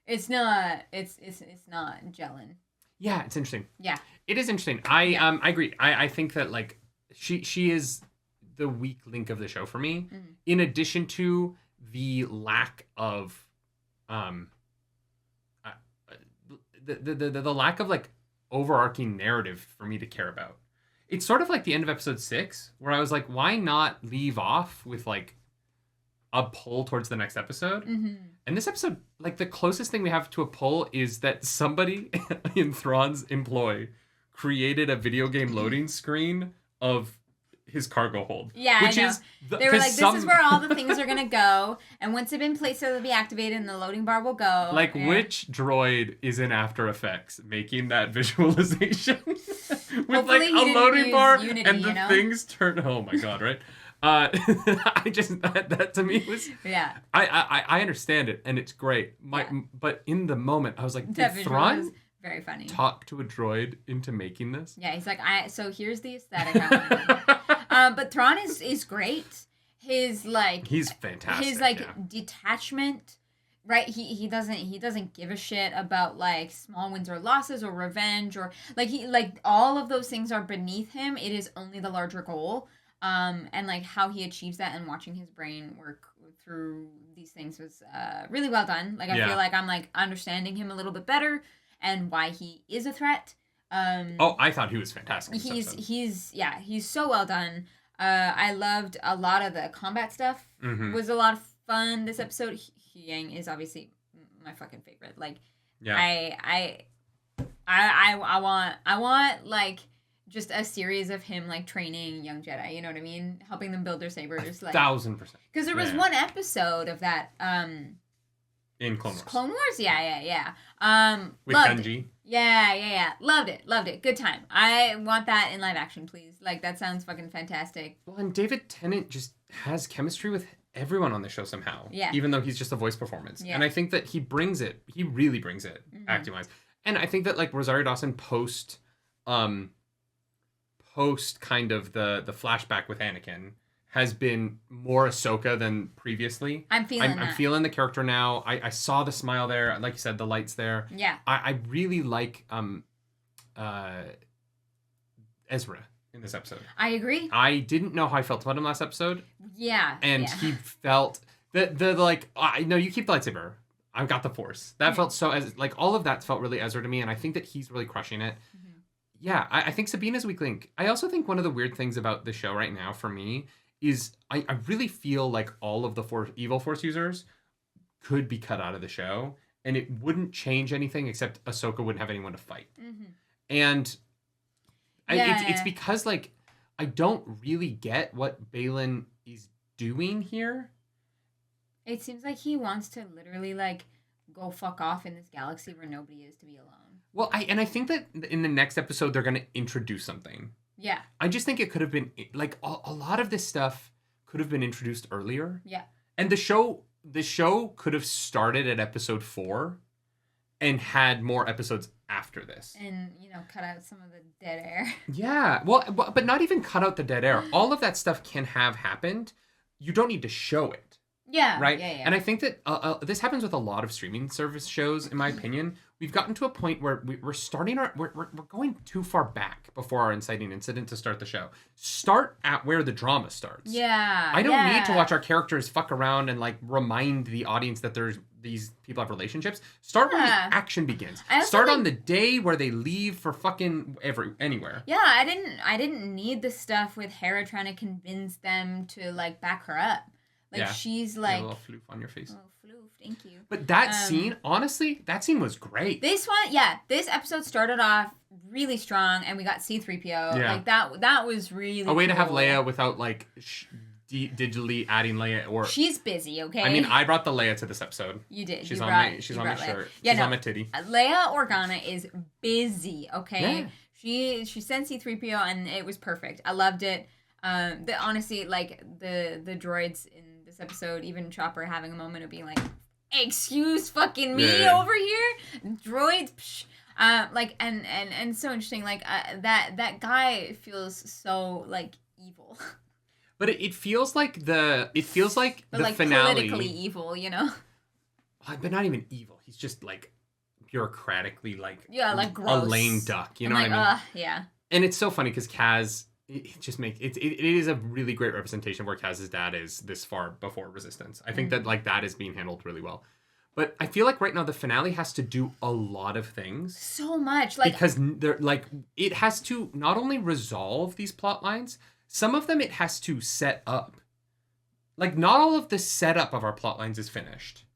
[SPEAKER 2] it's not gelling.
[SPEAKER 1] Yeah, it's interesting.
[SPEAKER 2] Yeah.
[SPEAKER 1] It is interesting. I agree. I think that like she is the weak link of the show for me. Mm-hmm. In addition to the lack of the lack of like overarching narrative for me to care about. It's sort of like the end of episode 6 where I was like, why not leave off with like a pull towards the next episode?
[SPEAKER 2] Mm-hmm.
[SPEAKER 1] And this episode, like the closest thing we have to a pull is that somebody in Thrawn's employ created a video game loading screen of his cargo hold.
[SPEAKER 2] Yeah,
[SPEAKER 1] which
[SPEAKER 2] I know.
[SPEAKER 1] is
[SPEAKER 2] They were like, this is where all the things are going to go. And once they've been placed, it'll be activated and the loading bar will go.
[SPEAKER 1] Like, which droid is in After Effects making that visualization? With like a loading bar Unity, and the things turn... Oh my god, right? I just... That to me was...
[SPEAKER 2] Yeah.
[SPEAKER 1] I understand it, and it's great. But in the moment, I was like, did Thrawn
[SPEAKER 2] very funny
[SPEAKER 1] talk to a droid into making this?
[SPEAKER 2] Yeah, he's like, so here's the aesthetic. But Thrawn is great. His like...
[SPEAKER 1] He's fantastic.
[SPEAKER 2] His like detachment... Right, he doesn't give a shit about like small wins or losses or revenge or like all of those things are beneath him. It is only the larger goal. and like how he achieves that and watching his brain work through these things was really well done. Like I feel like I'm like understanding him a little bit better and why he is a threat.
[SPEAKER 1] I thought he was fantastic.
[SPEAKER 2] He's so well done. I loved a lot of the combat stuff. Was a lot of fun this episode. Yang is obviously my fucking favorite. Like I want like just a series of him like training young Jedi, you know what I mean? Helping them build their sabers. Like
[SPEAKER 1] 1000%.
[SPEAKER 2] Because there was one episode of that
[SPEAKER 1] in Clone Wars.
[SPEAKER 2] Clone Wars? Yeah.
[SPEAKER 1] With Benji.
[SPEAKER 2] Yeah. Loved it. Good time. I want that in live action, please. Like that sounds fucking fantastic.
[SPEAKER 1] Well, and David Tennant just has chemistry with everyone on the show somehow.
[SPEAKER 2] Yeah.
[SPEAKER 1] Even though he's just a voice performance.
[SPEAKER 2] Yeah.
[SPEAKER 1] And I think that he brings it. He really brings it, acting wise. And I think that like Rosario Dawson post kind of the flashback with Anakin has been more Ahsoka than previously.
[SPEAKER 2] I'm
[SPEAKER 1] feeling the character now. I saw the smile there. Like you said, the lights there.
[SPEAKER 2] Yeah.
[SPEAKER 1] I really like Ezra in this episode.
[SPEAKER 2] I agree.
[SPEAKER 1] I didn't know how I felt about him last episode.
[SPEAKER 2] Yeah.
[SPEAKER 1] And he felt the like, I know you keep the lightsaber. I've got the Force. That felt so, as like all of that felt really Ezra to me, and I think that he's really crushing it. Yeah, I think Sabina's a weak link. I also think one of the weird things about the show right now for me is I really feel like all of the evil Force users could be cut out of the show, and it wouldn't change anything except Ahsoka wouldn't have anyone to fight. And it's because like I don't really get what Baylan is doing here.
[SPEAKER 2] It seems like he wants to literally like go fuck off in this galaxy where nobody is to be alone.
[SPEAKER 1] Well, I think that in the next episode they're going to introduce something.
[SPEAKER 2] Yeah.
[SPEAKER 1] I just think it could have been like a lot of this stuff could have been introduced earlier.
[SPEAKER 2] Yeah.
[SPEAKER 1] And the show could have started at episode 4 and had more episodes after this.
[SPEAKER 2] And, cut out some of the dead air.
[SPEAKER 1] Yeah. Well, but not even cut out the dead air. All of that stuff can have happened. You don't need to show it.
[SPEAKER 2] Yeah.
[SPEAKER 1] Right?
[SPEAKER 2] Yeah.
[SPEAKER 1] And I think that this happens with a lot of streaming service shows, in my opinion. We've gotten to a point where we're going too far back before our inciting incident to start the show. Start at where the drama starts.
[SPEAKER 2] Yeah.
[SPEAKER 1] I don't need to watch our characters fuck around and like remind the audience that there's these people have relationships. Start where the action begins. Start on the day where they leave for fucking anywhere.
[SPEAKER 2] Yeah, I didn't need the stuff with Hera trying to convince them to like back her up. Like she's like
[SPEAKER 1] a little floof on your face.
[SPEAKER 2] Oh, floof, thank you.
[SPEAKER 1] But that scene, honestly, that scene was great.
[SPEAKER 2] This episode started off really strong, and we got C-3PO.
[SPEAKER 1] Yeah.
[SPEAKER 2] Like that was really
[SPEAKER 1] a way
[SPEAKER 2] cool.
[SPEAKER 1] to have Leia without like digitally adding Leia or.
[SPEAKER 2] She's busy, okay.
[SPEAKER 1] I mean, I brought the Leia to this episode.
[SPEAKER 2] You did.
[SPEAKER 1] She's on my shirt.
[SPEAKER 2] Yeah,
[SPEAKER 1] she's on my titty.
[SPEAKER 2] Leia Organa is busy, okay.
[SPEAKER 1] Yeah.
[SPEAKER 2] She sent C-3PO, and it was perfect. I loved it. Honestly, like the droids in this episode, even Chopper having a moment of being like, excuse fucking me over here, droids, psh. Like and so interesting, like that guy feels so like evil,
[SPEAKER 1] but it feels like the
[SPEAKER 2] like
[SPEAKER 1] finale
[SPEAKER 2] politically evil,
[SPEAKER 1] but not even evil. He's just like bureaucratically like
[SPEAKER 2] gross.
[SPEAKER 1] A lame duck, you know what I mean?
[SPEAKER 2] Yeah.
[SPEAKER 1] And it's so funny because Kaz. It just makes it is a really great representation of where Kaz's dad is this far before Resistance. I think that like that is being handled really well. But I feel like right now the finale has to do a lot of things.
[SPEAKER 2] So much. Like
[SPEAKER 1] because they're like it has to not only resolve these plot lines, some of them it has to set up. Like not all of the setup of our plot lines is finished.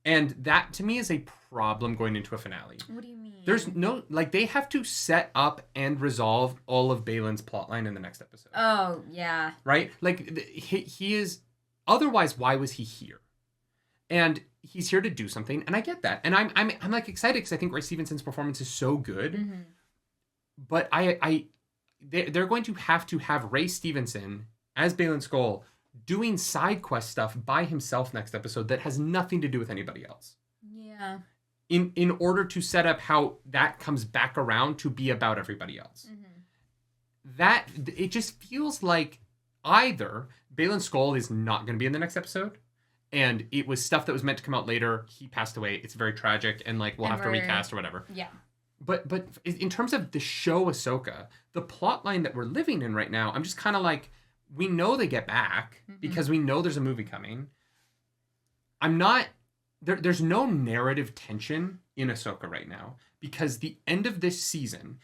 [SPEAKER 1] And that to me is a problem going into a finale.
[SPEAKER 2] What do you mean?
[SPEAKER 1] There's no they have to set up and resolve all of Baylan's plotline in the next episode.
[SPEAKER 2] Oh yeah.
[SPEAKER 1] Right? Like he is. Otherwise, why was he here? And he's here to do something, and I get that, and I'm like excited because I think Ray Stevenson's performance is so good.
[SPEAKER 2] Mm-hmm.
[SPEAKER 1] But they're going to have Ray Stevenson as Baylan Skoll doing side quest stuff by himself next episode that has nothing to do with anybody else.
[SPEAKER 2] Yeah.
[SPEAKER 1] In order to set up how that comes back around to be about everybody else. Mm-hmm. That it just feels like either Baylan Skoll is not going to be in the next episode, and it was stuff that was meant to come out later. He passed away. It's very tragic, and like we'll have to recast or whatever.
[SPEAKER 2] Yeah.
[SPEAKER 1] But in terms of the show Ahsoka, the plot line that we're living in right now, I'm just kind of like, we know they get back because we know there's a movie coming. I'm not... There's no narrative tension in Ahsoka right now because the end of this season,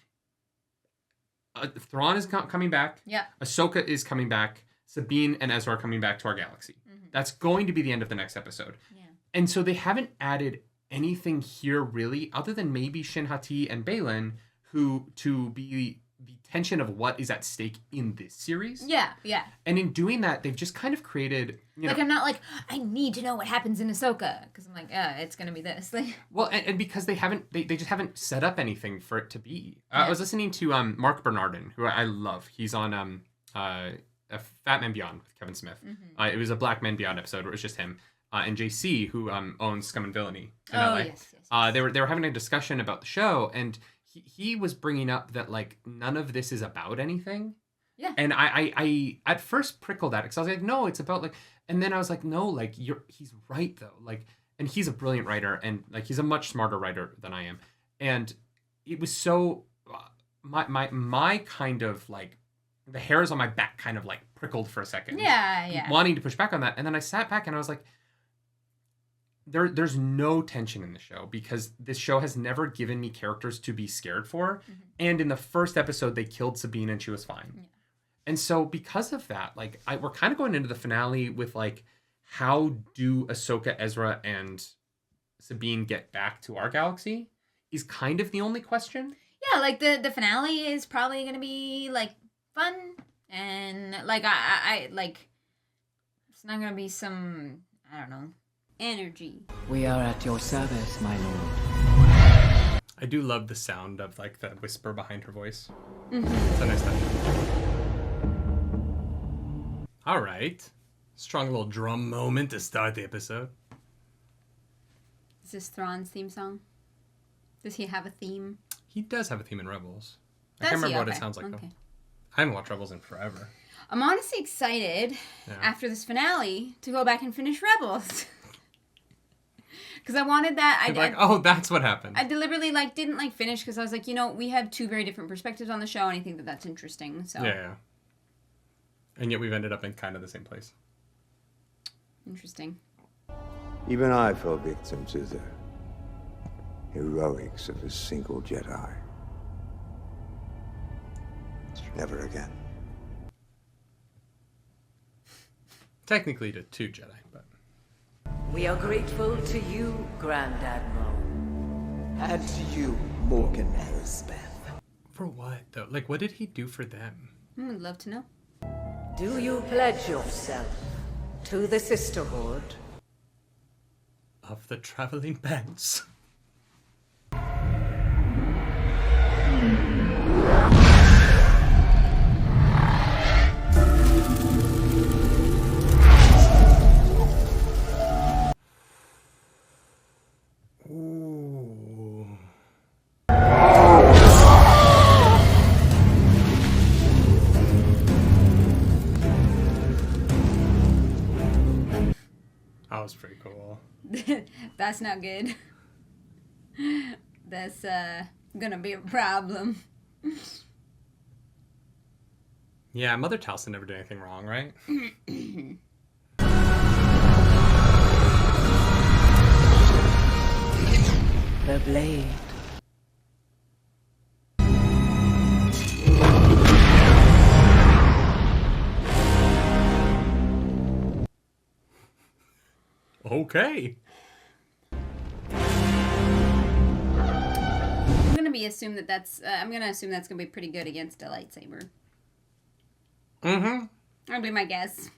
[SPEAKER 1] Thrawn is coming back.
[SPEAKER 2] Yeah.
[SPEAKER 1] Ahsoka is coming back. Sabine and Ezra are coming back to our galaxy. That's going to be the end of the next episode. Yeah. And so they haven't added anything here really, other than maybe Shin Hati and Baylan, who to be the tension of what is at stake in this series.
[SPEAKER 2] Yeah, yeah.
[SPEAKER 1] And in doing that, they've just kind of created...
[SPEAKER 2] Like, I'm not like, I need to know what happens in Ahsoka. Because I'm like, it's going to be this. Like,
[SPEAKER 1] well, and because they just haven't set up anything for it to be. I was listening to Mark Bernardin, who I love. He's on a Fat Man Beyond with Kevin Smith. It was a Black Man Beyond episode where it was just him. And JC, who owns Scum and Villainy in LA.
[SPEAKER 2] Yes.
[SPEAKER 1] They were having a discussion about the show, and he was bringing up that like none of this is about anything.
[SPEAKER 2] Yeah.
[SPEAKER 1] And I at first prickled at it because I was like, no, it's about like, and then I was like, no, like he's right though. Like, and he's a brilliant writer, and like he's a much smarter writer than I am. And it was so my kind of like the hairs on my back kind of like prickled for a second.
[SPEAKER 2] Yeah.
[SPEAKER 1] Wanting to push back on that, and then I sat back and I was like, There's no tension in the show because this show has never given me characters to be scared for. And in the first episode, they killed Sabine and she was fine. Yeah. And so because of that, like we're kind of going into the finale with like, how do Ahsoka, Ezra, and Sabine get back to our galaxy is kind of the only question.
[SPEAKER 2] Yeah, like the finale is probably going to be like fun. And like, I like, it's not going to be some, I don't know, energy.
[SPEAKER 12] We are at your service, my lord.
[SPEAKER 1] I do love the sound of like the whisper behind her voice. It's a nice touch. All right, strong little drum moment to start the episode.
[SPEAKER 2] Is this Thrawn's theme song? Does he have a theme?
[SPEAKER 1] He does have a theme in Rebels. I can't remember what it sounds like though. I haven't watched Rebels in forever.
[SPEAKER 2] I'm honestly excited after this finale to go back and finish Rebels. Because I wanted that.
[SPEAKER 1] Oh, that's what happened.
[SPEAKER 2] I deliberately didn't finish because I was like, we have two very different perspectives on the show, and I think that that's interesting. So
[SPEAKER 1] yeah. And yet we've ended up in kind of the same place.
[SPEAKER 2] Interesting.
[SPEAKER 8] Even I fell victim to the heroics of a single Jedi. Never again.
[SPEAKER 1] Technically to two Jedi, but...
[SPEAKER 17] We are grateful to you, Grand Admiral.
[SPEAKER 19] And to you, Morgan Elsbeth.
[SPEAKER 1] For what, though? Like, what did he do for them?
[SPEAKER 2] I'd love to know.
[SPEAKER 17] Do you pledge yourself to the Sisterhood?
[SPEAKER 1] Of the Traveling Pants. That was pretty cool.
[SPEAKER 2] That's not good. That's gonna be a problem.
[SPEAKER 1] Yeah, Mother Taliesin never did anything wrong, right?
[SPEAKER 17] The blade.
[SPEAKER 1] Okay.
[SPEAKER 2] I'm gonna assume that's gonna be pretty good against a lightsaber. That'd be my guess.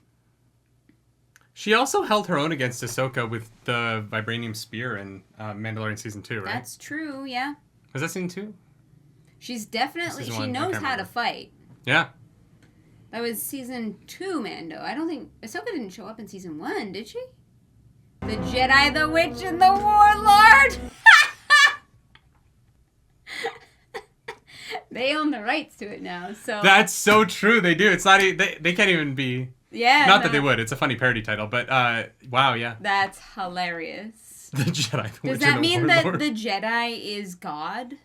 [SPEAKER 1] She also held her own against Ahsoka with the vibranium spear in Mandalorian season 2, right?
[SPEAKER 2] That's true. Yeah.
[SPEAKER 1] Was that season 2?
[SPEAKER 2] She's definitely she knows how to fight.
[SPEAKER 1] Yeah.
[SPEAKER 2] That was season 2 Mando. I don't think Ahsoka didn't show up in season 1, did she? The Jedi, the Witch, and the Warlord! They own the rights to it now, so...
[SPEAKER 1] That's so true, they do. It's not... They can't even be...
[SPEAKER 2] Yeah.
[SPEAKER 1] Not that they would. It's a funny parody title, but wow, yeah.
[SPEAKER 2] That's hilarious.
[SPEAKER 1] The Jedi, the Witch,
[SPEAKER 2] Does that
[SPEAKER 1] and the
[SPEAKER 2] mean
[SPEAKER 1] Warlord.
[SPEAKER 2] that the Jedi is God?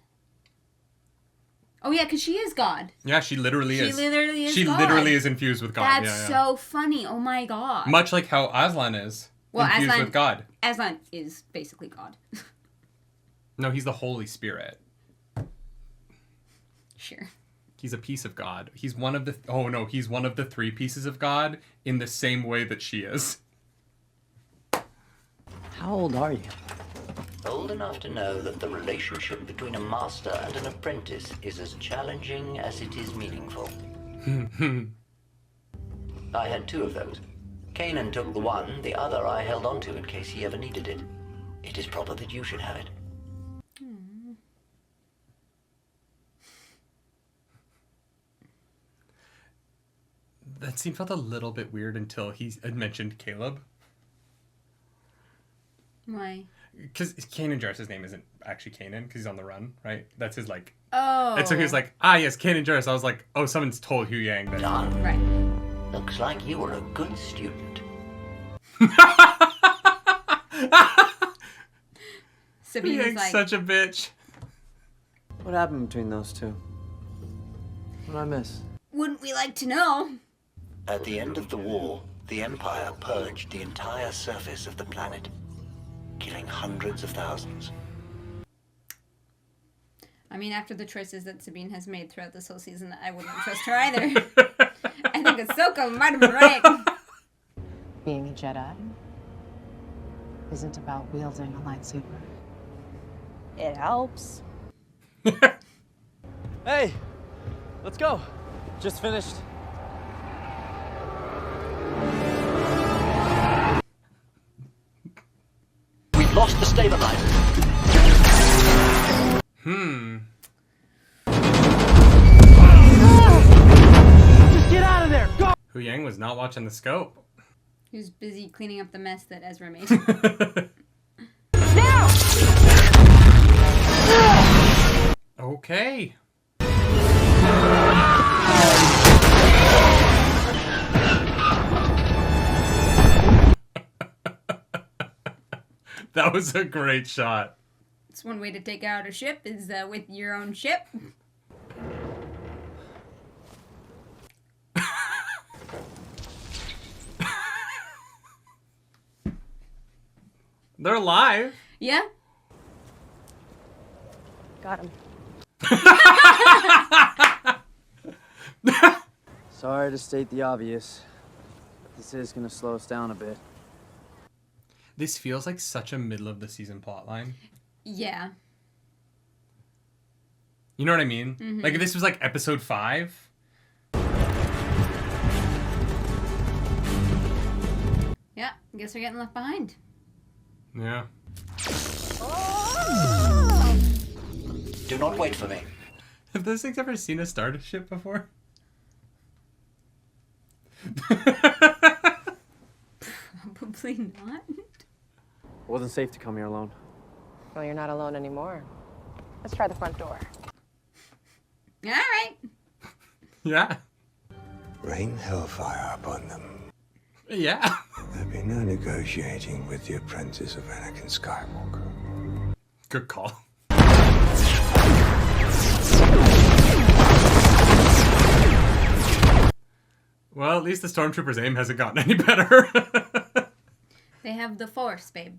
[SPEAKER 2] Oh yeah, because she is God.
[SPEAKER 1] Yeah, she literally is.
[SPEAKER 2] She literally is
[SPEAKER 1] She
[SPEAKER 2] God.
[SPEAKER 1] literally is infused with God.
[SPEAKER 2] That's so funny. Oh my God.
[SPEAKER 1] Much like how Aslan is infused with God.
[SPEAKER 2] Aslan is basically God.
[SPEAKER 1] No, he's the Holy Spirit.
[SPEAKER 2] Sure.
[SPEAKER 1] He's a piece of God. He's one of the... Oh, no. He's one of the 3 pieces of God in the same way that she is.
[SPEAKER 9] How old are you?
[SPEAKER 4] Old enough to know that the relationship between a master and an apprentice is as challenging as it is meaningful. I had 2 of those. Kanan took the one, the other I held on to in case he ever needed it. It is proper that you should have it.
[SPEAKER 1] That scene felt a little bit weird until he had mentioned Caleb.
[SPEAKER 2] Why?
[SPEAKER 1] Because Kanan Jarrus' name isn't actually Kanan, because he's on the run, right? That's his, like...
[SPEAKER 2] Oh.
[SPEAKER 1] And so he was like, ah, yes, Kanan Jarrus. I was like, oh, someone's told Hu Yang that.
[SPEAKER 4] Done.
[SPEAKER 2] Right.
[SPEAKER 4] Looks like you were a good student.
[SPEAKER 2] Sabine is like...
[SPEAKER 1] such a bitch.
[SPEAKER 9] What happened between those two? What did I miss?
[SPEAKER 2] Wouldn't we like to know?
[SPEAKER 4] At the end of the war, the Empire purged the entire surface of the planet, killing hundreds of thousands.
[SPEAKER 2] I mean, after the choices that Sabine has made throughout this whole season, I wouldn't trust her either. I think Ahsoka might have been right.
[SPEAKER 20] Being a Jedi isn't about wielding a lightsaber.
[SPEAKER 16] It helps.
[SPEAKER 9] Hey, let's go. Just finished.
[SPEAKER 4] We've lost the stabilizers.
[SPEAKER 9] Just get out of there. Go.
[SPEAKER 1] Hu Yang was not watching the scope.
[SPEAKER 2] He was busy cleaning up the mess that Ezra made.
[SPEAKER 16] Now!
[SPEAKER 1] Okay. That was a great shot.
[SPEAKER 2] It's one way to take out a ship is with your own ship.
[SPEAKER 1] They're alive.
[SPEAKER 2] Yeah.
[SPEAKER 16] Got him.
[SPEAKER 9] Sorry to state the obvious, but this is going to slow us down a bit.
[SPEAKER 1] This feels like such a middle of the season plotline.
[SPEAKER 2] Yeah.
[SPEAKER 1] You know what I mean?
[SPEAKER 2] Mm-hmm.
[SPEAKER 1] Like if this was like episode 5.
[SPEAKER 2] Yeah, I guess we're getting left behind.
[SPEAKER 1] Yeah.
[SPEAKER 4] Do not wait for me.
[SPEAKER 1] Have those things ever seen a starship before?
[SPEAKER 2] Probably not.
[SPEAKER 9] It wasn't safe to come here alone.
[SPEAKER 15] Well, you're not alone anymore. Let's try the front door.
[SPEAKER 2] All right.
[SPEAKER 1] Yeah.
[SPEAKER 8] Rain hellfire upon them.
[SPEAKER 1] Yeah.
[SPEAKER 8] There'll be no negotiating with the apprentice of Anakin Skywalker.
[SPEAKER 1] Good call. Well, at least the Stormtrooper's aim hasn't gotten any better.
[SPEAKER 2] They have the Force, babe.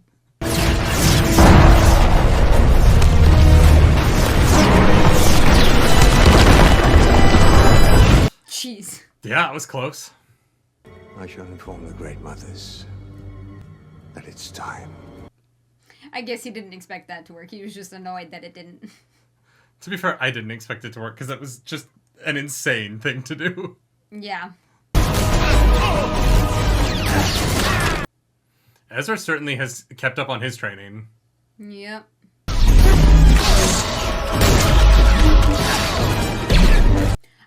[SPEAKER 2] Jeez.
[SPEAKER 1] Yeah, it was close.
[SPEAKER 8] I shall inform the Great Mothers that it's time.
[SPEAKER 2] I guess he didn't expect that to work. He was just annoyed that it didn't.
[SPEAKER 1] To be fair, I didn't expect it to work because that was just an insane thing to do.
[SPEAKER 2] Yeah.
[SPEAKER 1] Ezra certainly has kept up on his training.
[SPEAKER 2] Yep.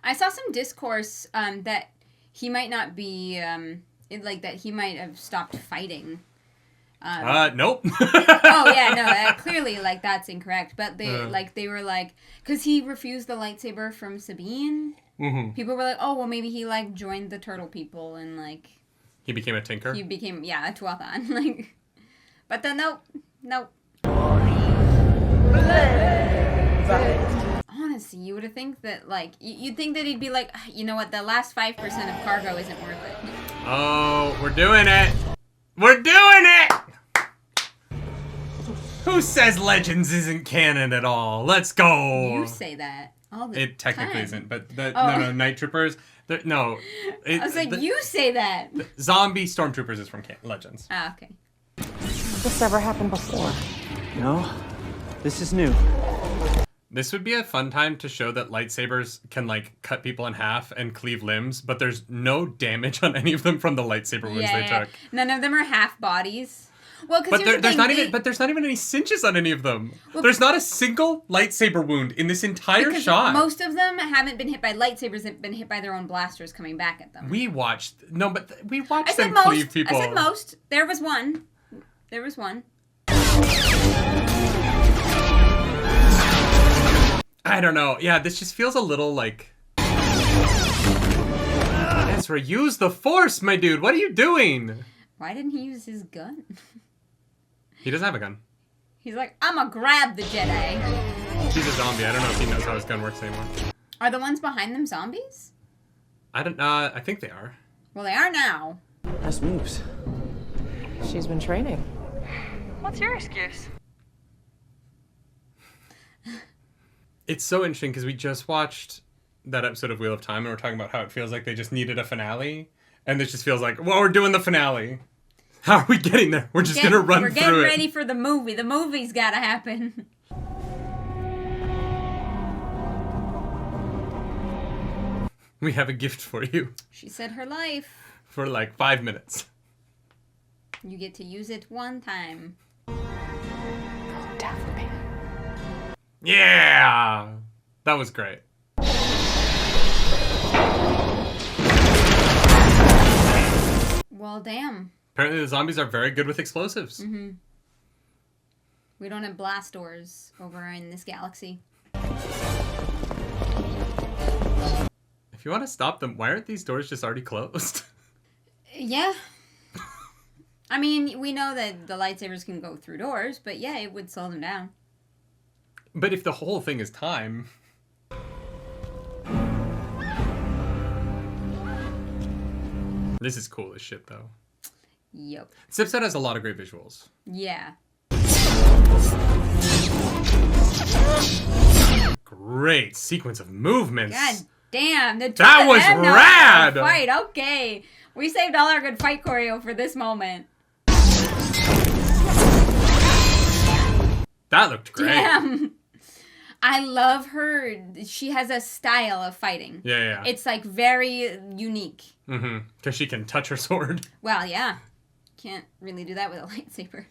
[SPEAKER 2] I saw some discourse that he might not be that he might have stopped fighting.
[SPEAKER 1] Nope.
[SPEAKER 2] Oh yeah, no, clearly like that's incorrect. But they were like, because he refused the lightsaber from Sabine.
[SPEAKER 1] Mm-hmm.
[SPEAKER 2] People were like, oh well, maybe he like joined the turtle people and like.
[SPEAKER 1] He became a tinker.
[SPEAKER 2] He became a Tuathan like, but then nope. Yes, you would have think that, like, you'd think that he'd be like, you know what, the last 5% of cargo isn't worth it.
[SPEAKER 1] Oh, we're doing it. We're doing it! Who says Legends isn't canon at all? Let's go.
[SPEAKER 2] You say that all the time.
[SPEAKER 1] It technically isn't, but no, Night Troopers. No.
[SPEAKER 2] I was like, you say that.
[SPEAKER 1] Zombie Stormtroopers is from Legends.
[SPEAKER 2] Ah, okay.
[SPEAKER 9] This ever happened before? No. This is new.
[SPEAKER 1] This would be a fun time to show that lightsabers can, like, cut people in half and cleave limbs, but there's no damage on any of them from the lightsaber wounds they took.
[SPEAKER 2] None of them are half bodies. Well, because
[SPEAKER 1] there's not even any cinches on any of them.
[SPEAKER 2] Well,
[SPEAKER 1] there's not a single lightsaber wound in this entire shot.
[SPEAKER 2] Most of them haven't been hit by lightsabers; they've been hit by their own blasters coming back at them.
[SPEAKER 1] We watched them cleave people.
[SPEAKER 2] I said most. There was one. There was one.
[SPEAKER 1] I don't know. Yeah, this just feels a little like... Ezra, use the Force, my dude. What are you doing?
[SPEAKER 2] Why didn't he use his gun?
[SPEAKER 1] He doesn't have a gun.
[SPEAKER 2] He's like, I'm gonna grab the Jedi.
[SPEAKER 1] He's a zombie. I don't know if he knows how his gun works anymore.
[SPEAKER 2] Are the ones behind them zombies?
[SPEAKER 1] I don't know. I think they are.
[SPEAKER 2] Well, they are now.
[SPEAKER 9] Nice moves.
[SPEAKER 7] She's been training.
[SPEAKER 15] What's your excuse?
[SPEAKER 1] It's so interesting because we just watched that episode of Wheel of Time and we're talking about how it feels like they just needed a finale. And this just feels like, well, we're doing the finale. How are we getting there? We're just going to run through it.
[SPEAKER 2] We're getting ready for the movie. The movie's got to happen.
[SPEAKER 1] We have a gift for you.
[SPEAKER 2] She said her life.
[SPEAKER 1] For like 5 minutes.
[SPEAKER 2] You get to use it one time.
[SPEAKER 20] Down for me.
[SPEAKER 1] Yeah! That was great.
[SPEAKER 2] Well, damn.
[SPEAKER 1] Apparently the zombies are very good with explosives.
[SPEAKER 2] Mm-hmm. We don't have blast doors over in this galaxy.
[SPEAKER 1] If you want to stop them, why aren't these doors just already closed?
[SPEAKER 2] Yeah. I mean, we know that the lightsabers can go through doors, but yeah, it would slow them down.
[SPEAKER 1] But if the whole thing is time... This is cool as shit, though.
[SPEAKER 2] Yep.
[SPEAKER 1] This episode has a lot of great visuals.
[SPEAKER 2] Yeah.
[SPEAKER 1] Great sequence of movements.
[SPEAKER 2] God damn.
[SPEAKER 1] That was rad!
[SPEAKER 2] Fight. Okay. We saved all our good fight choreo for this moment.
[SPEAKER 1] That looked great.
[SPEAKER 2] Damn. I love her. She has a style of fighting.
[SPEAKER 1] Yeah.
[SPEAKER 2] It's like very unique.
[SPEAKER 1] Mm-hmm. Because she can touch her sword.
[SPEAKER 2] Well, yeah. Can't really do that with a lightsaber.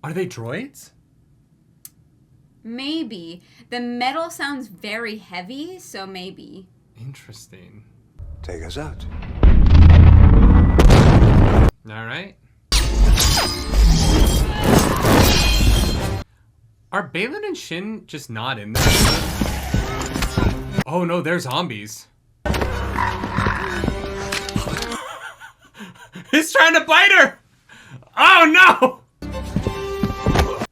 [SPEAKER 1] Are they droids?
[SPEAKER 2] Maybe. The metal sounds very heavy, so maybe.
[SPEAKER 1] Interesting.
[SPEAKER 8] Take us out.
[SPEAKER 1] All right. Are Balin and Shin just not in there? Oh no, they're zombies. He's trying to bite her! Oh no!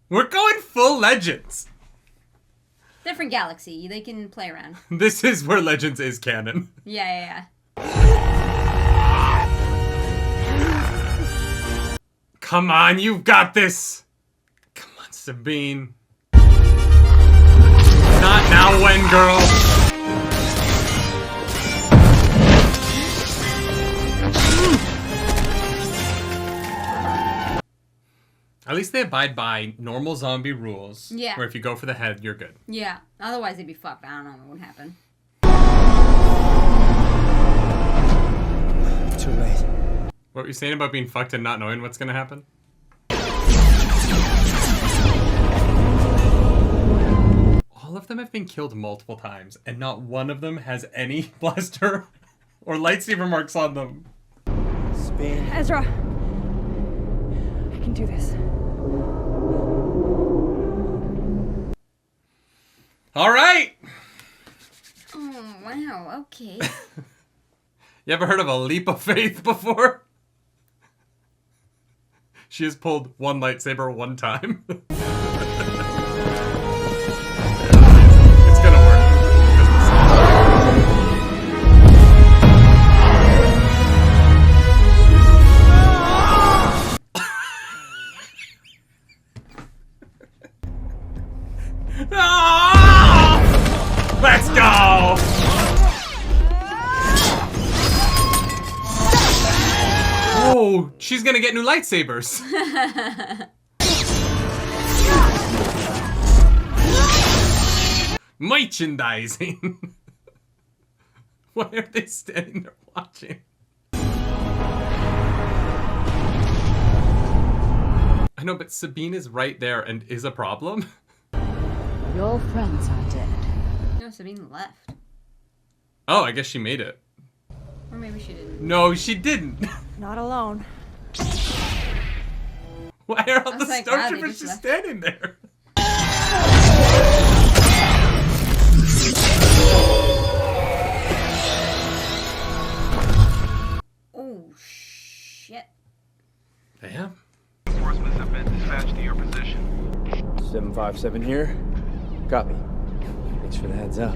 [SPEAKER 1] We're going full Legends.
[SPEAKER 2] Different galaxy. They can play around.
[SPEAKER 1] This is where Legends is canon.
[SPEAKER 2] Yeah.
[SPEAKER 1] Come on, you've got this. Come on, Sabine. Not now, when, girl. At least they abide by normal zombie rules.
[SPEAKER 2] Yeah.
[SPEAKER 1] Where if you go for the head, you're good.
[SPEAKER 2] Yeah. Otherwise, they'd be fucked. I don't know what would happen.
[SPEAKER 9] Too late.
[SPEAKER 1] What were you saying about being fucked and not knowing what's gonna happen? All of them have been killed multiple times, and not one of them has any blaster or lightsaber marks on them.
[SPEAKER 9] Spin.
[SPEAKER 16] Ezra. I can do this.
[SPEAKER 1] All right.
[SPEAKER 2] Oh, wow. Okay.
[SPEAKER 1] You ever heard of a leap of faith before? She has pulled one lightsaber one time. It's gonna work. Let's go! Oh, she's gonna get new lightsabers. Merchandising. Why are they standing there watching? I know, but Sabine is right there and is a problem.
[SPEAKER 21] Your friends are dead.
[SPEAKER 2] No, Sabine left.
[SPEAKER 1] Oh, I guess she made it.
[SPEAKER 2] Or maybe she didn't.
[SPEAKER 1] No, she didn't.
[SPEAKER 18] Not alone.
[SPEAKER 1] Why are all the
[SPEAKER 2] like, wow, they
[SPEAKER 1] stormtroopers
[SPEAKER 2] just
[SPEAKER 1] just
[SPEAKER 2] left.
[SPEAKER 1] standing there?
[SPEAKER 2] Oh, shit.
[SPEAKER 1] Damn.
[SPEAKER 14] Reinforcements have been dispatched to your position.
[SPEAKER 9] 757 here. Copy. Thanks for the heads up.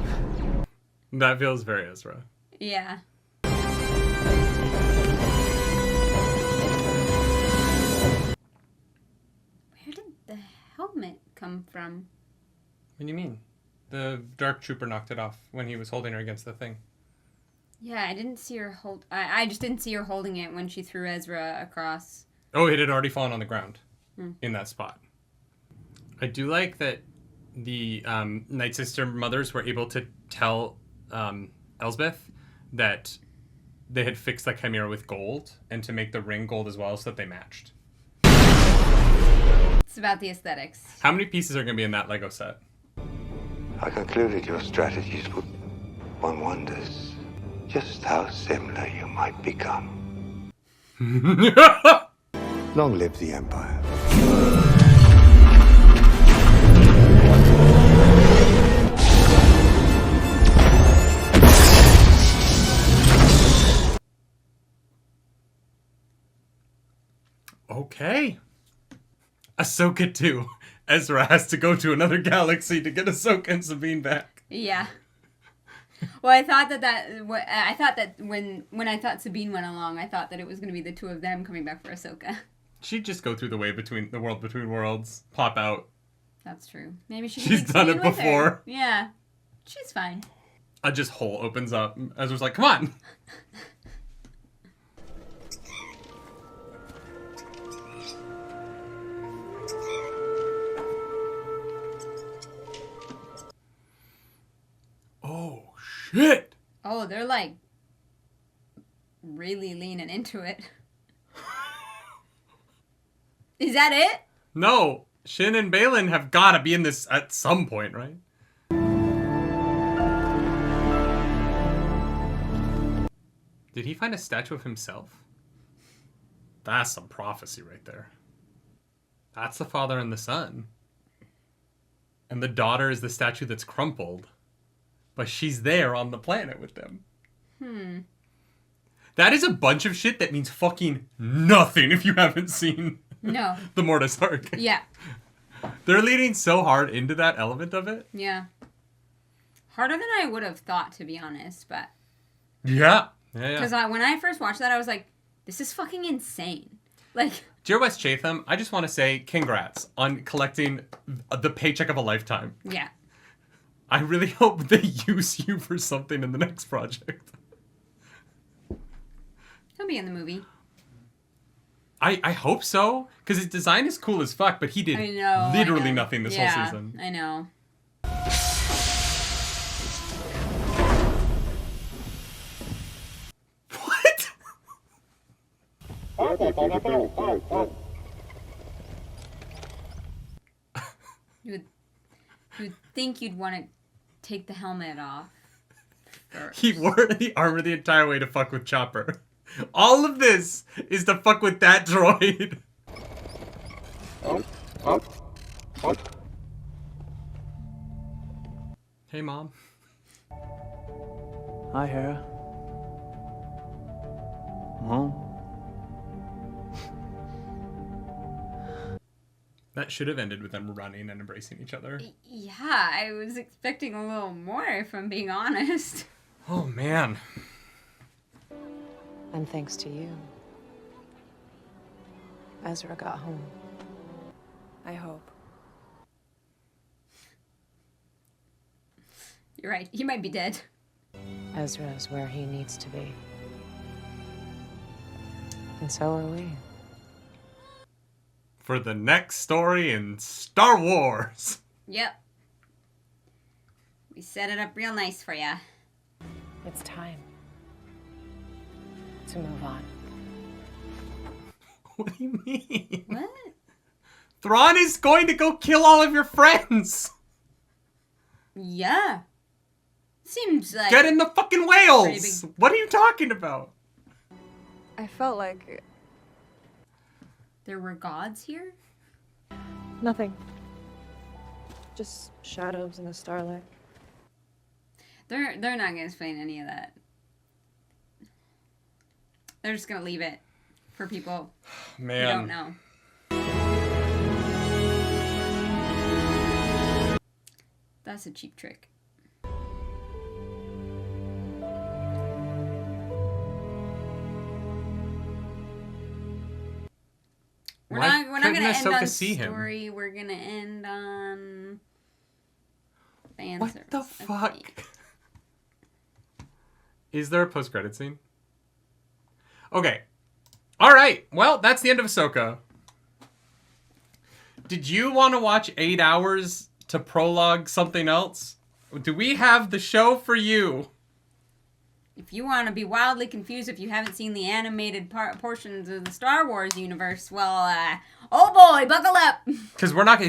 [SPEAKER 1] That feels very Ezra.
[SPEAKER 2] Yeah. Where did the helmet come from?
[SPEAKER 1] What do you mean? The Dark Trooper knocked it off when he was holding her against the thing.
[SPEAKER 2] Yeah, I didn't see her hold... I just didn't see her holding it when she threw Ezra across.
[SPEAKER 1] Oh, it had already fallen on the ground
[SPEAKER 2] Hmm.
[SPEAKER 1] in that spot. I do like that the Night Sister mothers were able to tell Elsbeth that they had fixed the Chimera with gold and to make the ring gold as well so that they matched.
[SPEAKER 2] It's about the aesthetics.
[SPEAKER 1] How many pieces are going to be in that Lego set?
[SPEAKER 8] I concluded your strategies would. One wonders just how similar you might become. Long live the Empire.
[SPEAKER 1] Okay. Ahsoka 2. Ezra has to go to another galaxy to get Ahsoka and Sabine back.
[SPEAKER 2] Yeah. Well, I thought that when I thought Sabine went along, I thought that it was going to be the two of them coming back for Ahsoka.
[SPEAKER 1] She'd just go through the world between worlds, pop out.
[SPEAKER 2] That's true. Maybe she's
[SPEAKER 1] done it
[SPEAKER 2] with her.
[SPEAKER 1] before.
[SPEAKER 2] Yeah. She's fine.
[SPEAKER 1] A just hole opens up. Ezra's like, come on. Oh, shit.
[SPEAKER 2] Oh, they're like really leaning into it. Is that it?
[SPEAKER 1] No. Shin and Balin have got to be in this at some point, right? Did he find a statue of himself? That's some prophecy right there. That's the father and the son. And the daughter is the statue that's crumpled. But she's there on the planet with them. That is a bunch of shit that means fucking nothing if you haven't seen
[SPEAKER 2] No.
[SPEAKER 1] the Mortis arc.
[SPEAKER 2] Yeah.
[SPEAKER 1] They're leaning so hard into that element of it.
[SPEAKER 2] Yeah. Harder than I would have thought, to be honest, but...
[SPEAKER 1] Yeah.
[SPEAKER 2] Because when I first watched that, I was like, this is fucking insane. Like...
[SPEAKER 1] Dear West Chatham, I just want to say congrats on collecting the paycheck of a lifetime.
[SPEAKER 2] Yeah.
[SPEAKER 1] I really hope they use you for something in the next project.
[SPEAKER 2] He'll be in the movie.
[SPEAKER 1] I hope so, because his design is cool as fuck, but he did literally nothing this whole season.
[SPEAKER 2] I know. You'd think you'd want to take the helmet off first.
[SPEAKER 1] He wore the armor the entire way to fuck with Chopper. All of this is to fuck with that droid. Hey, Mom.
[SPEAKER 9] Hi, Hera. home.
[SPEAKER 1] That should have ended with them running and embracing each other.
[SPEAKER 2] Yeah, I was expecting a little more, if I'm being honest.
[SPEAKER 1] Oh, man.
[SPEAKER 15] And thanks to you, Ezra got home. I hope.
[SPEAKER 2] You're right. He might be dead.
[SPEAKER 15] Ezra's where he needs to be. And so are we.
[SPEAKER 1] For the next story in Star Wars.
[SPEAKER 2] Yep. We set it up real nice for ya.
[SPEAKER 15] It's time to move on.
[SPEAKER 1] What do you mean?
[SPEAKER 2] What?
[SPEAKER 1] Thrawn is going to go kill all of your friends.
[SPEAKER 2] Yeah. Seems like...
[SPEAKER 1] Get in the fucking whales. What are you talking about?
[SPEAKER 16] I felt like...
[SPEAKER 2] There were gods here?
[SPEAKER 16] Nothing. Just shadows in the starlight.
[SPEAKER 2] They're not gonna explain any of that. They're just gonna leave it for people who don't know. That's a cheap trick. We're not gonna end on story. We're gonna end on fan service.
[SPEAKER 1] What the fuck? Is there a post-credit scene? Okay. Alright. Well, that's the end of Ahsoka. Did you want to watch 8 hours to prologue something else? Do we have the show for you?
[SPEAKER 2] If you want to be wildly confused if you haven't seen the animated portions of the Star Wars universe, well, oh boy, buckle up.
[SPEAKER 1] Because we're not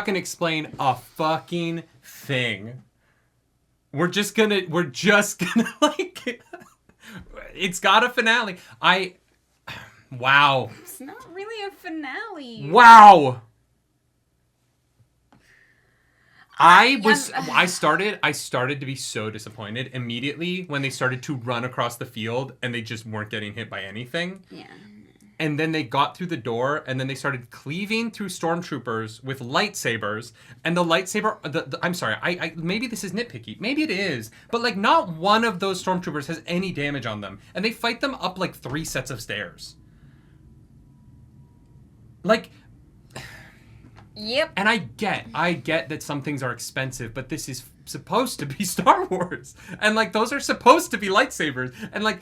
[SPEAKER 1] gonna explain a fucking thing. We're just gonna like, it's got a finale. Wow.
[SPEAKER 2] It's not really a finale.
[SPEAKER 1] Wow. I started to be so disappointed immediately when they started to run across the field and they just weren't getting hit by anything.
[SPEAKER 2] Yeah.
[SPEAKER 1] And then they got through the door and then they started cleaving through stormtroopers with lightsabers. And the lightsaber, I'm sorry, I maybe this is nitpicky. Maybe it is. But like not one of those stormtroopers has any damage on them. And they fight them up like 3 sets of stairs. Like...
[SPEAKER 2] Yep.
[SPEAKER 1] And I get that some things are expensive, but this is supposed to be Star Wars. And like those are supposed to be lightsabers. And like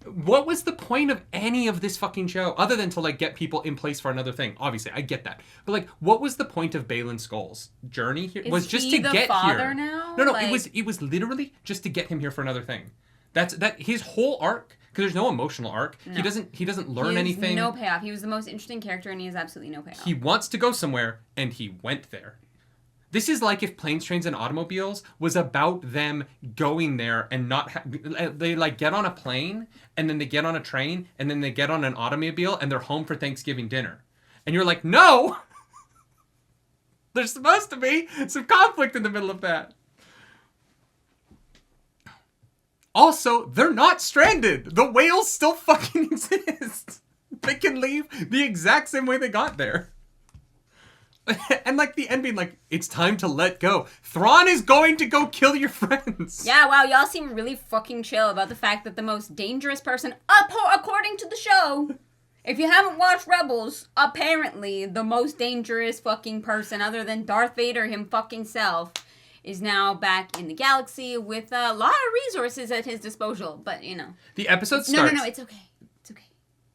[SPEAKER 1] what was the point of any of this fucking show other than to like get people in place for another thing? Obviously, I get that. But like what was the point of Baylan Skoll's journey here? Was just to get here.
[SPEAKER 2] Now?
[SPEAKER 1] No, it was literally just to get him here for another thing. That's his whole arc. Because there's no emotional arc. No. He doesn't learn anything.
[SPEAKER 2] No payoff. He was the most interesting character, and he has absolutely no payoff.
[SPEAKER 1] He wants to go somewhere, and he went there. This is like if Planes, Trains, and Automobiles was about them going there and not... they like get on a plane, and then they get on a train, and then they get on an automobile, and they're home for Thanksgiving dinner. And you're like, no! There's supposed to be some conflict in the middle of that. Also, they're not stranded. The whales still fucking exist. They can leave the exact same way they got there. And like the end being like, it's time to let go. Thrawn is going to go kill your friends.
[SPEAKER 2] Yeah, wow, y'all seem really fucking chill about the fact that the most dangerous person, according to the show, if you haven't watched Rebels, apparently the most dangerous fucking person other than Darth Vader him fucking self is now back in the galaxy with a lot of resources at his disposal. But, you know.
[SPEAKER 1] The episode starts...
[SPEAKER 2] No, it's okay. It's okay.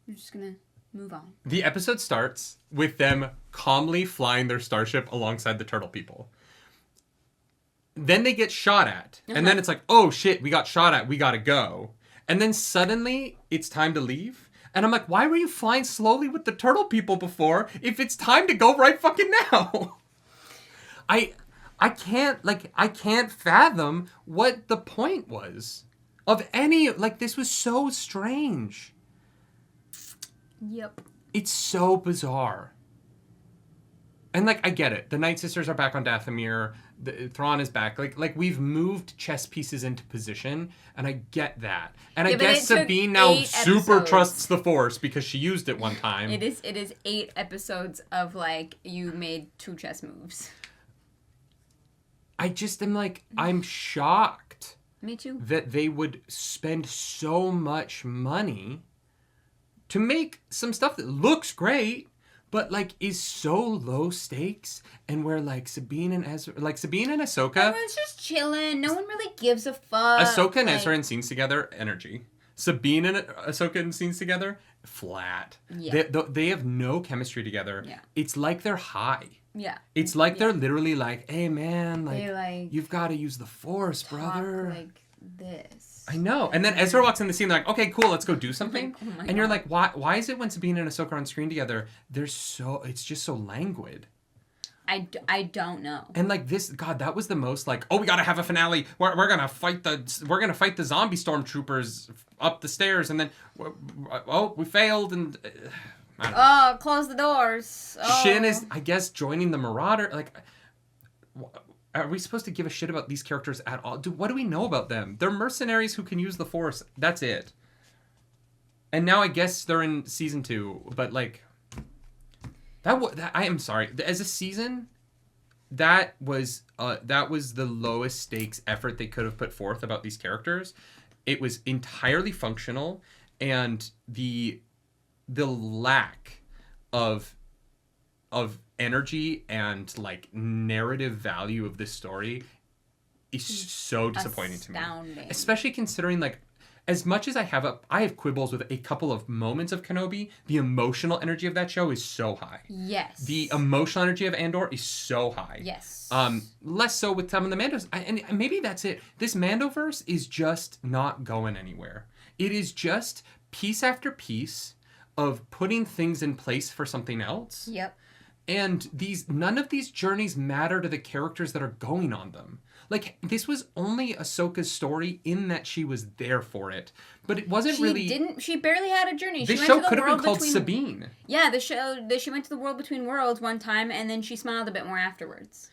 [SPEAKER 2] We're just gonna move on.
[SPEAKER 1] The episode starts with them calmly flying their starship alongside the turtle people. Then they get shot at. And then it's like, oh shit, we got shot at. We gotta go. And then suddenly, it's time to leave. And I'm like, why were you flying slowly with the turtle people before if it's time to go right fucking now? I can't fathom what the point was of any, like, this was so strange.
[SPEAKER 2] Yep.
[SPEAKER 1] It's so bizarre. And, like, I get it. The Night Sisters are back on Dathomir. Thrawn is back. Like we've moved chess pieces into position, and I get that. And I guess Sabine now super trusts the Force because she used it one time.
[SPEAKER 2] It is 8 episodes of, like, you made 2 chess moves.
[SPEAKER 1] I just am, like, I'm shocked.
[SPEAKER 2] Me too.
[SPEAKER 1] That they would spend so much money to make some stuff that looks great, but, like, is so low stakes, and where, like, Sabine and Ahsoka...
[SPEAKER 2] Everyone's just chilling. No one really gives a fuck.
[SPEAKER 1] Ahsoka and Ezra in scenes together, energy. Sabine and Ahsoka in scenes together, flat.
[SPEAKER 2] Yeah.
[SPEAKER 1] They have no chemistry together.
[SPEAKER 2] Yeah.
[SPEAKER 1] It's like they're high.
[SPEAKER 2] Yeah.
[SPEAKER 1] It's like they're literally like, hey, man, like you've got to use the Force, brother.
[SPEAKER 2] Like this.
[SPEAKER 1] I know. And then Ezra walks in the scene, like, okay, cool, let's go do something.
[SPEAKER 2] Oh my
[SPEAKER 1] and you're
[SPEAKER 2] God.
[SPEAKER 1] like, why is it when Sabine and Ahsoka are on screen together, it's just so languid.
[SPEAKER 2] I don't know.
[SPEAKER 1] And, like, this, God, that was the most, like, oh, we gotta have a finale. We're gonna fight the zombie stormtroopers up the stairs, and then we failed, and
[SPEAKER 2] Close the doors.
[SPEAKER 1] Shin is, I guess, joining the Marauder. Like, are we supposed to give a shit about these characters at all? What do we know about them? They're mercenaries who can use the Force. That's it. And now I guess they're in season 2, but, like, that I am sorry. As a season, that was the lowest stakes effort they could have put forth about these characters. It was entirely functional, and the lack of energy and, like, narrative value of this story is so disappointing to me. Especially considering, like, as much as I have quibbles with a couple of moments of Kenobi, the emotional energy of that show is so high.
[SPEAKER 2] Yes.
[SPEAKER 1] The emotional energy of Andor is so high.
[SPEAKER 2] Yes.
[SPEAKER 1] Less so with some of the Mandos. And maybe that's it. This Mandoverse is just not going anywhere. It is just piece after piece of putting things in place for something else.
[SPEAKER 2] Yep.
[SPEAKER 1] And none of these journeys matter to the characters that are going on them. Like, this was only Ahsoka's story in that she was there for it. But it wasn't
[SPEAKER 2] She barely had a journey.
[SPEAKER 1] This show could have been called Sabine.
[SPEAKER 2] Yeah, she went to the world between worlds one time, and then she smiled a bit more afterwards.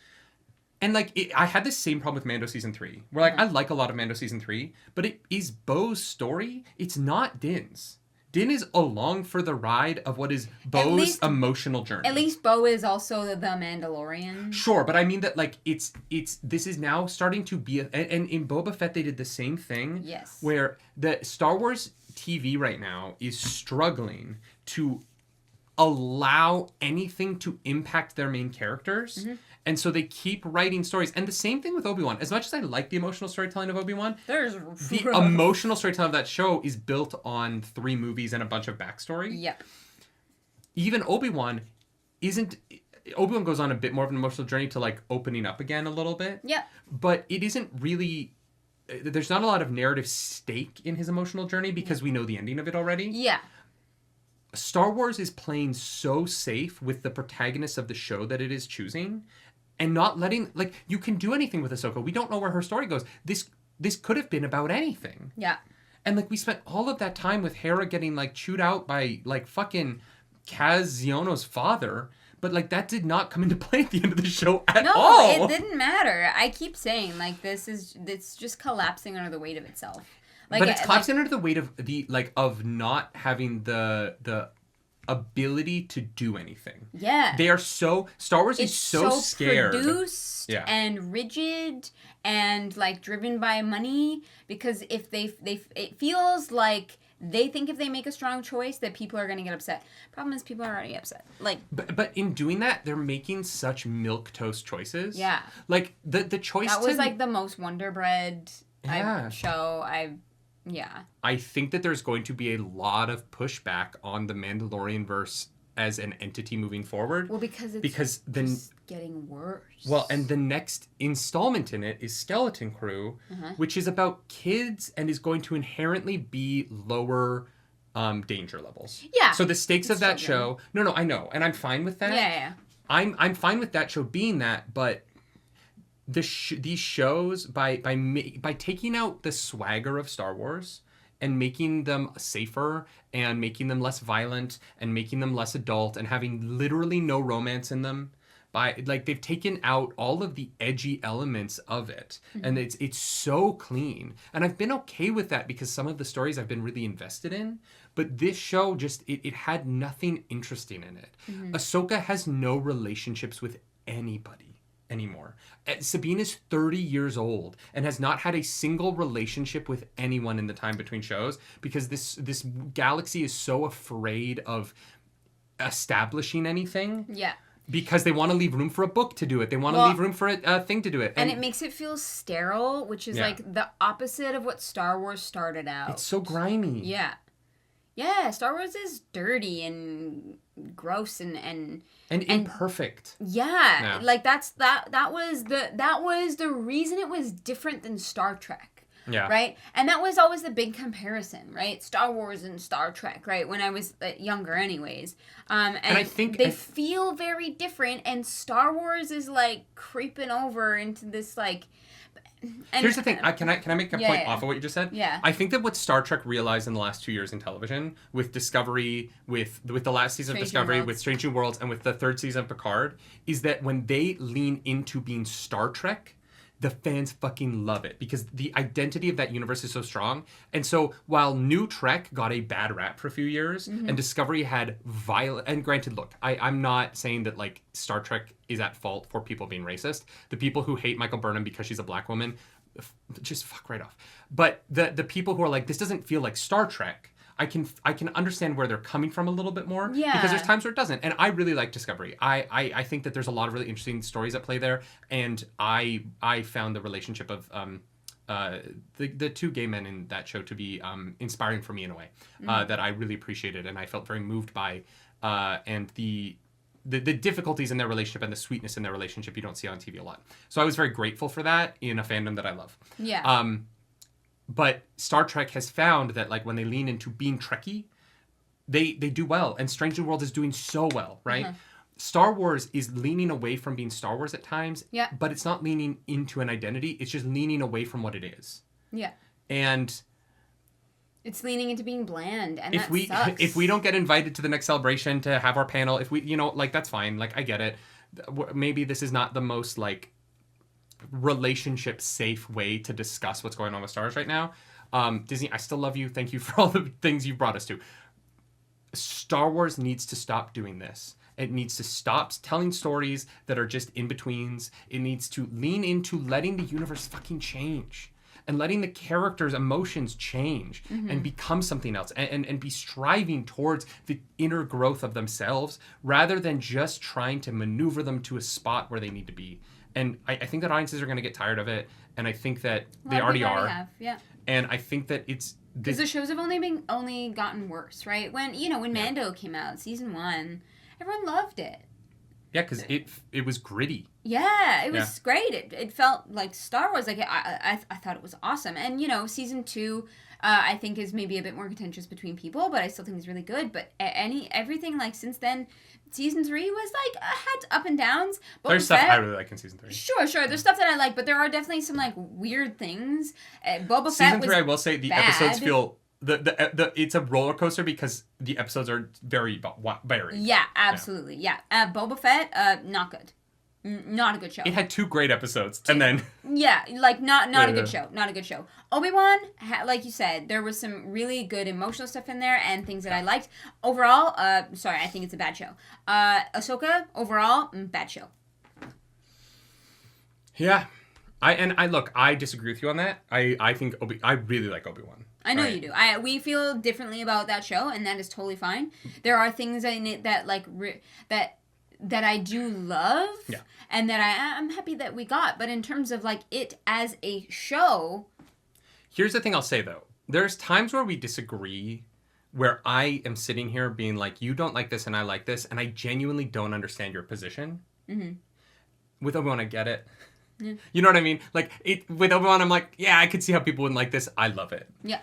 [SPEAKER 1] And, like, I had the same problem with Mando Season 3. Where, like, I like a lot of Mando Season 3, but it is Bo's story. It's not Din's. Din is along for the ride of what is Bo's emotional journey.
[SPEAKER 2] At least Bo is also the Mandalorian.
[SPEAKER 1] Sure, but I mean that, like, this is now starting to be and in Boba Fett they did the same thing.
[SPEAKER 2] Yes.
[SPEAKER 1] Where the Star Wars TV right now is struggling to allow anything to impact their main characters. Mm-hmm. And so they keep writing stories. And the same thing with Obi-Wan. As much as I like the emotional storytelling of Obi-Wan, the emotional storytelling of that show is built on 3 movies and a bunch of backstory.
[SPEAKER 2] Yep.
[SPEAKER 1] Even Obi-Wan goes on a bit more of an emotional journey to, like, opening up again a little bit.
[SPEAKER 2] Yep.
[SPEAKER 1] But it isn't really... There's not a lot of narrative stake in his emotional journey because we know the ending of it already.
[SPEAKER 2] Yeah.
[SPEAKER 1] Star Wars is playing so safe with the protagonist of the show that it is choosing, and not letting, like, you can do anything with Ahsoka. We don't know where her story goes. This could have been about anything.
[SPEAKER 2] Yeah.
[SPEAKER 1] And, like, we spent all of that time with Hera getting, like, chewed out by, like, fucking Kaz Ziono's father, but, like, that did not come into play at the end of the show at all.
[SPEAKER 2] No, it didn't matter. I keep saying, like, it's just collapsing under the weight of itself. Like,
[SPEAKER 1] but it's collapsing under the weight of of not having the ability to do anything.
[SPEAKER 2] Yeah.
[SPEAKER 1] They are Star Wars is so scared.
[SPEAKER 2] Produced and rigid and, like, driven by money, because if it feels like they think if they make a strong choice that people are going to get upset. Problem is, people are already upset. Like,
[SPEAKER 1] but in doing that, they're making such milquetoast choices.
[SPEAKER 2] Yeah.
[SPEAKER 1] Like the choice
[SPEAKER 2] that was like the most Wonder Bread show Yeah.
[SPEAKER 1] I think that there's going to be a lot of pushback on the Mandalorian verse as an entity moving forward.
[SPEAKER 2] Well, because
[SPEAKER 1] just
[SPEAKER 2] getting worse.
[SPEAKER 1] Well, and the next installment in it is Skeleton Crew, which is about kids and is going to inherently be lower danger levels.
[SPEAKER 2] Yeah.
[SPEAKER 1] So the stakes of that show... No, I know. And I'm fine with that.
[SPEAKER 2] Yeah.
[SPEAKER 1] I'm fine with that show being that, but... These shows, by taking out the swagger of Star Wars and making them safer and making them less violent and making them less adult and having literally no romance in them, by like they've taken out all of the edgy elements of it, and it's so clean. And I've been okay with that because some of the stories I've been really invested in. But this show just it had nothing interesting in it. Ahsoka has no relationships with anybody anymore. Sabine is 30 years old and has not had a single relationship with anyone in the time between shows because this galaxy is so afraid of establishing anything.
[SPEAKER 2] Yeah.
[SPEAKER 1] Because they want to leave room for a book to do it. They want to leave room for a thing to do it.
[SPEAKER 2] And it makes it feel sterile, which is like the opposite of what Star Wars started out.
[SPEAKER 1] It's so grimy.
[SPEAKER 2] Yeah. Yeah, Star Wars is dirty and gross and
[SPEAKER 1] imperfect.
[SPEAKER 2] Yeah. Like that was the reason it was different than Star Trek.
[SPEAKER 1] Yeah.
[SPEAKER 2] Right? And that was always the big comparison, right? Star Wars and Star Trek, right? When I was younger anyways. And I think they feel very different, and Star Wars is like creeping over into this like...
[SPEAKER 1] Here's the thing. Can I make a point off of what you just said?
[SPEAKER 2] Yeah.
[SPEAKER 1] I think that what Star Trek realized in the last 2 years in television, with Discovery, with the last season of Discovery, with Strange New Worlds, and with the third season of Picard, is that when they lean into being Star Trek, the fans fucking love it because the identity of that universe is so strong. And so while New Trek got a bad rap for a few years and Discovery had violent... And granted, look, I'm not saying that like Star Trek is at fault for people being racist. The people who hate Michael Burnham because she's a black woman, just fuck right off. But the people who are like, this doesn't feel like Star Trek... I can understand where they're coming from a little bit more.
[SPEAKER 2] Yeah.
[SPEAKER 1] Because there's times where it doesn't. And I really like Discovery. I think that there's a lot of really interesting stories at play there. And I found the relationship of the two gay men in that show to be inspiring for me in a way that I really appreciated and I felt very moved by. And the difficulties in their relationship and the sweetness in their relationship you don't see on TV a lot. So I was very grateful for that in a fandom that I love.
[SPEAKER 2] Yeah.
[SPEAKER 1] But Star Trek has found that like when they lean into being Trekkie, they do well. And Strange New World is doing so well, right? Star Wars is leaning away from being Star Wars at times, but it's not leaning into an identity. It's just leaning away from what it is.
[SPEAKER 2] Yeah.
[SPEAKER 1] And
[SPEAKER 2] it's leaning into being bland, and
[SPEAKER 1] sucks. If we don't get invited to the next celebration to have our panel, if we, like that's fine. Like I get it. Maybe this is not the most like relationship safe way to discuss what's going on with Star Wars right now. Disney, I still love you. Thank you for all the things you've brought us to. Star Wars needs to stop doing this. It needs to stop telling stories that are just in-betweens. It needs to lean into letting the universe fucking change and letting the characters' emotions change and become something else and be striving towards the inner growth of themselves rather than just trying to maneuver them to a spot where they need to be. And I think that audiences are going to get tired of it, and I think that they already are.
[SPEAKER 2] Yeah.
[SPEAKER 1] And I think that it's
[SPEAKER 2] because the shows have only gotten worse, right? When Mando came out, season 1, everyone loved it.
[SPEAKER 1] Yeah, because it was gritty.
[SPEAKER 2] Yeah, it was great. It felt like Star Wars. Like I thought it was awesome. And season 2, I think is maybe a bit more contentious between people, but I still think it's really good. But everything like since then. Season 3 was like had up and downs.
[SPEAKER 1] There's stuff I really like in season 3.
[SPEAKER 2] Sure. There's stuff that I like, but there are definitely some like weird things. Boba Fett
[SPEAKER 1] season 3,
[SPEAKER 2] was
[SPEAKER 1] I will say the episodes feel the it's a roller coaster because the episodes are very varied.
[SPEAKER 2] Yeah, absolutely. Yeah. Boba Fett, not good. Not a good show.
[SPEAKER 1] It had 2 great episodes, and then
[SPEAKER 2] like not a good show. Not a good show. Obi-Wan, like you said, there was some really good emotional stuff in there and things that I liked. Overall, sorry, I think it's a bad show. Ahsoka, overall, bad show.
[SPEAKER 1] Yeah, I disagree with you on that. I think I really like Obi-Wan.
[SPEAKER 2] I know you do. We feel differently about that show, and that is totally fine. There are things in it that like that I do love, and that I'm happy that we got. But in terms of like it as a show,
[SPEAKER 1] here's the thing I'll say though: there's times where we disagree, where I am sitting here being like, "You don't like this, and I like this," and I genuinely don't understand your position. With Obi-Wan, I get it. Yeah. You know what I mean? Like with Obi-Wan, I'm like, yeah, I could see how people wouldn't like this. I love it.
[SPEAKER 2] Yeah.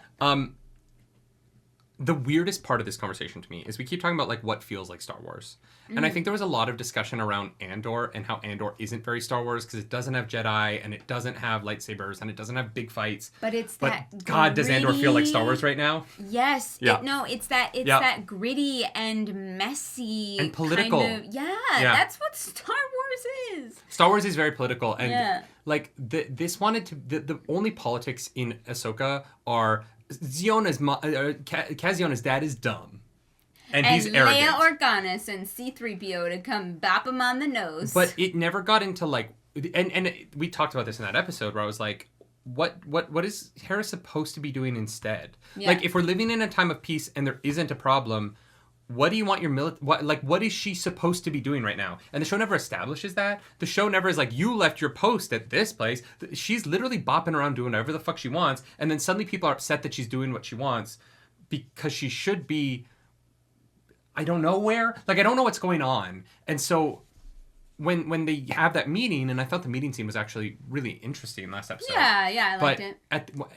[SPEAKER 1] the weirdest part of this conversation to me is we keep talking about like what feels like Star Wars. And I think there was a lot of discussion around Andor and how Andor isn't very Star Wars because it doesn't have Jedi and it doesn't have lightsabers and it doesn't have big fights.
[SPEAKER 2] But it's that
[SPEAKER 1] God, does Andor feel like Star Wars right now?
[SPEAKER 2] Yes.
[SPEAKER 1] Yeah.
[SPEAKER 2] It's that gritty and messy
[SPEAKER 1] and political.
[SPEAKER 2] Kind of, yeah, that's what Star Wars is.
[SPEAKER 1] Star Wars is very political and like this wanted to the only politics in Ahsoka are Kaziona's dad is dumb. And he's arrogant.
[SPEAKER 2] Leia Organa and C-3PO to come bop him on the nose.
[SPEAKER 1] But it never got into like, and we talked about this in that episode where I was like, what is Hera supposed to be doing instead? Yeah. Like if we're living in a time of peace and there isn't a problem, what do you want your what is she supposed to be doing right now? And the show never establishes that. The show never is like, you left your post at this place. She's literally bopping around doing whatever the fuck she wants. And then suddenly people are upset that she's doing what she wants because she should be, I don't know where. Like, I don't know what's going on. And so when they have that meeting, and I thought the meeting scene was actually really interesting last episode.
[SPEAKER 2] Yeah, I liked it.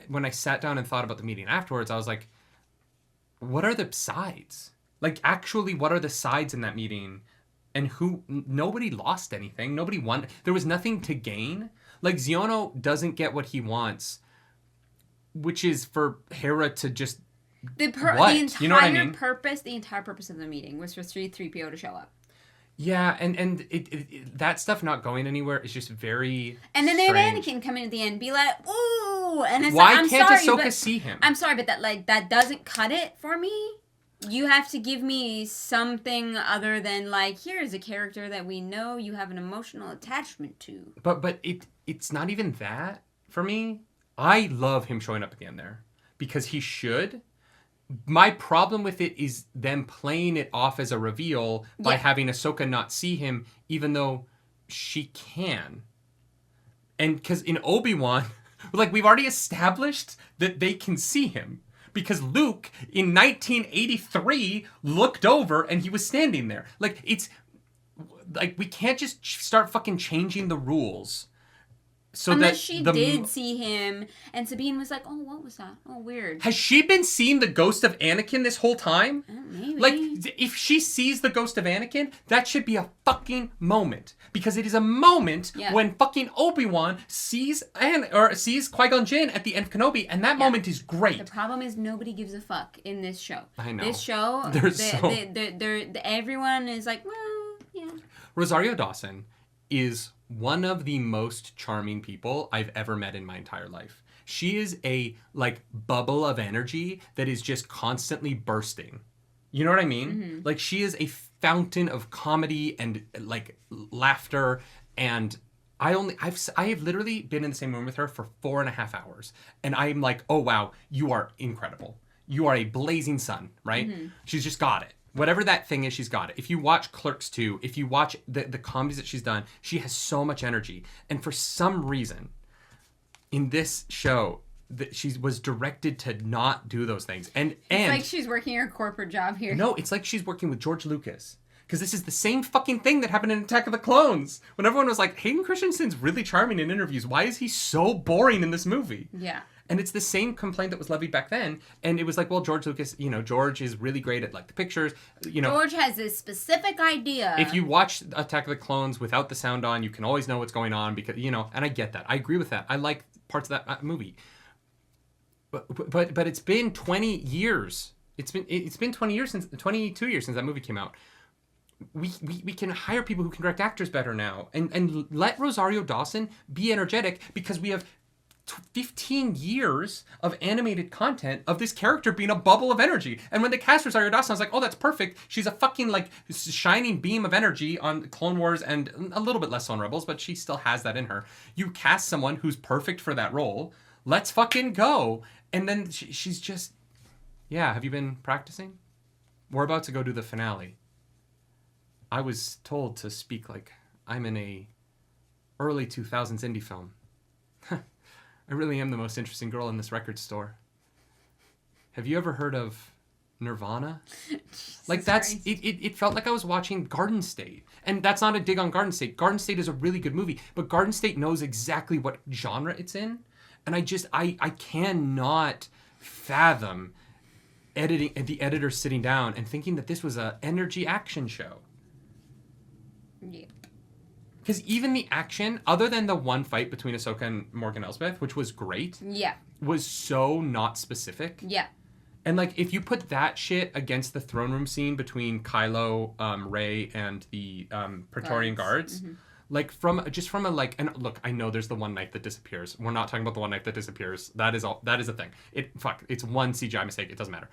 [SPEAKER 1] When I sat down and thought about the meeting afterwards, I was like, what are the sides? Like, actually, what are the sides in that meeting? And nobody lost anything. Nobody won. There was nothing to gain. Like, Xiono doesn't get what he wants, which is for Hera to just
[SPEAKER 2] the entire purpose of the meeting was for C-3PO to show up.
[SPEAKER 1] Yeah, and that stuff not going anywhere is just very
[SPEAKER 2] And then
[SPEAKER 1] strange.
[SPEAKER 2] they have Anakin come in at the end and be like, ooh, and it's
[SPEAKER 1] why
[SPEAKER 2] like, I'm
[SPEAKER 1] can't
[SPEAKER 2] sorry,
[SPEAKER 1] Ahsoka see him?
[SPEAKER 2] I'm sorry, but that doesn't cut it for me. You have to give me something other than like, here's a character that we know you have an emotional attachment to.
[SPEAKER 1] But it's not even that for me. I love him showing up again there because he should. My problem with it is them playing it off as a reveal by having Ahsoka not see him, even though she can. And because in Obi-Wan, like we've already established that they can see him. Because Luke, in 1983, looked over and he was standing there. Like, it's... Like, we can't just start fucking changing the rules. So
[SPEAKER 2] unless she did see him, and Sabine was like, oh, what was that? Oh, weird.
[SPEAKER 1] Has she been seeing the ghost of Anakin this whole time?
[SPEAKER 2] Maybe.
[SPEAKER 1] Like, if she sees the ghost of Anakin, that should be a fucking moment. Because it is a moment when fucking Obi-Wan sees Qui-Gon Jinn at the end of Kenobi, and that moment is great.
[SPEAKER 2] The problem is nobody gives a fuck in this show.
[SPEAKER 1] I know.
[SPEAKER 2] This show, everyone is like, well, yeah.
[SPEAKER 1] Rosario Dawson is one of the most charming people I've ever met in my entire life. She is a, like, bubble of energy that is just constantly bursting. You know what I mean? Mm-hmm. Like, she is a fountain of comedy and, like, laughter. And I have literally been in the same room with her for 4.5 hours. And I'm like, oh, wow, you are incredible. You are a blazing sun, right? Mm-hmm. She's just got it. Whatever that thing is, she's got it. If you watch Clerks 2, if you watch the comedies that she's done, she has so much energy. And for some reason, in this show, she was directed to not do those things. And
[SPEAKER 2] it's like she's working her corporate job here.
[SPEAKER 1] No, it's like she's working with George Lucas. Because this is the same fucking thing that happened in Attack of the Clones. When everyone was like, Hayden Christensen's really charming in interviews. Why is he so boring in this movie?
[SPEAKER 2] Yeah.
[SPEAKER 1] And it's the same complaint that was levied back then. And it was like, well, George Lucas, George is really great at, like, the pictures.
[SPEAKER 2] George has this specific idea.
[SPEAKER 1] If you watch Attack of the Clones without the sound on, you can always know what's going on because, and I get that. I agree with that. I like parts of that movie. But it's been 20 years. It's been 22 years since that movie came out. We can hire people who can direct actors better now. And let Rosario Dawson be energetic because we have 15 years of animated content of this character being a bubble of energy. And when they cast Rosario Dawson, I was like, oh, that's perfect. She's a fucking, like, shining beam of energy on Clone Wars and a little bit less on Rebels, but she still has that in her. You cast someone who's perfect for that role. Let's fucking go. And then she's just... Yeah, have you been practicing? We're about to go to the finale. I was told to speak like I'm in a early 2000s indie film. I really am the most interesting girl in this record store. Have you ever heard of Nirvana? Like, that's it felt like I was watching Garden State. And that's not a dig on Garden State. Garden State is a really good movie, but Garden State knows exactly what genre it's in. And I cannot fathom the editor sitting down and thinking that this was a energy action show.
[SPEAKER 2] Yeah.
[SPEAKER 1] Because even the action, other than the one fight between Ahsoka and Morgan Elsbeth, which was great, was so not specific.
[SPEAKER 2] Yeah.
[SPEAKER 1] And like, if you put that shit against the throne room scene between Kylo, Rey, and the Praetorian Guards, like from a like, and look, I know there's the one knife that disappears. We're not talking about the one knife that disappears. That is a thing. It's one CGI mistake. It doesn't matter.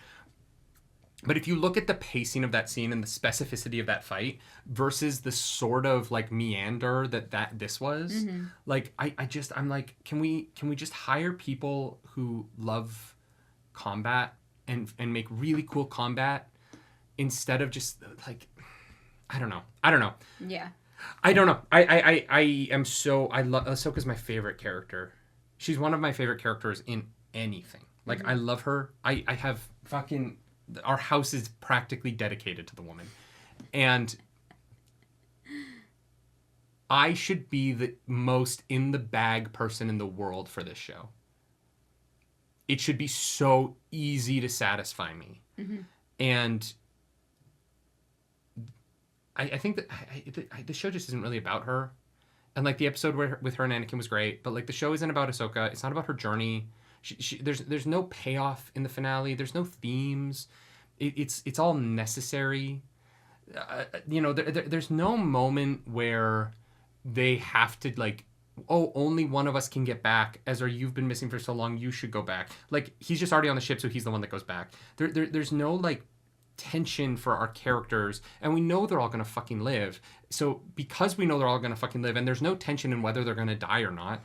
[SPEAKER 1] But if you look at the pacing of that scene and the specificity of that fight versus the sort of like meander that this was, like I'm like, can we just hire people who love combat and make really cool combat instead of just like, I don't know.
[SPEAKER 2] Yeah.
[SPEAKER 1] I don't know. I love Ahsoka's my favorite character. She's one of my favorite characters in anything. Like I love her. I have fucking, our house is practically dedicated to the woman. And I should be the most in the bag person in the world for this show. It should be so easy to satisfy me. And I think that the show just isn't really about her. And like the episode with her and Anakin was great, but like the show isn't about Ahsoka. It's not about her journey. There's no payoff in the finale. There's no themes. It's all necessary. There's no moment where they have to like, oh, only one of us can get back. Ezra, you've been missing for so long. You should go back. Like he's just already on the ship, so he's the one that goes back. There's no like tension for our characters, and we know they're all gonna fucking live. So because we know they're all gonna fucking live, and there's no tension in whether they're gonna die or not,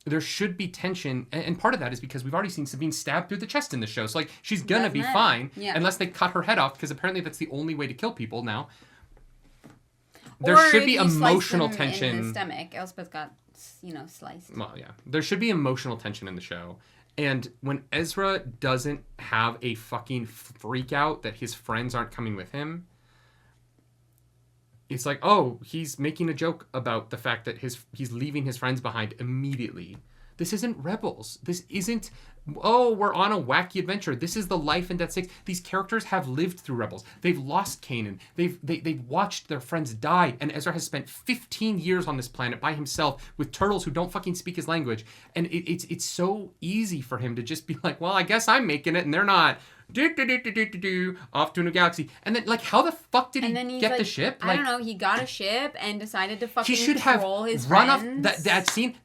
[SPEAKER 1] there should be tension, and part of that is because we've already seen Sabine stabbed through the chest in the show. So like she's gonna be fine unless they cut her head off, because apparently that's the only way to kill people now. There should be emotional tension
[SPEAKER 2] in the stomach. Elspeth got, sliced.
[SPEAKER 1] Well, yeah, there should be emotional tension in the show. And when Ezra doesn't have a fucking freak out that his friends aren't coming with him, it's like, oh, he's making a joke about the fact that he's leaving his friends behind immediately. This isn't Rebels. This isn't, oh, we're on a wacky adventure. This is the life and death stakes. These characters have lived through Rebels. They've lost Kanan. They've watched their friends die. And Ezra has spent 15 years on this planet by himself with turtles who don't fucking speak his language. And it's so easy for him to just be like, well, I guess I'm making it and they're not. Off to a new galaxy. And then, like, how the fuck did he get the ship?
[SPEAKER 2] I don't know. He got a ship and decided to fucking
[SPEAKER 1] he should have
[SPEAKER 2] troll his
[SPEAKER 1] run
[SPEAKER 2] friends.
[SPEAKER 1] off that scene.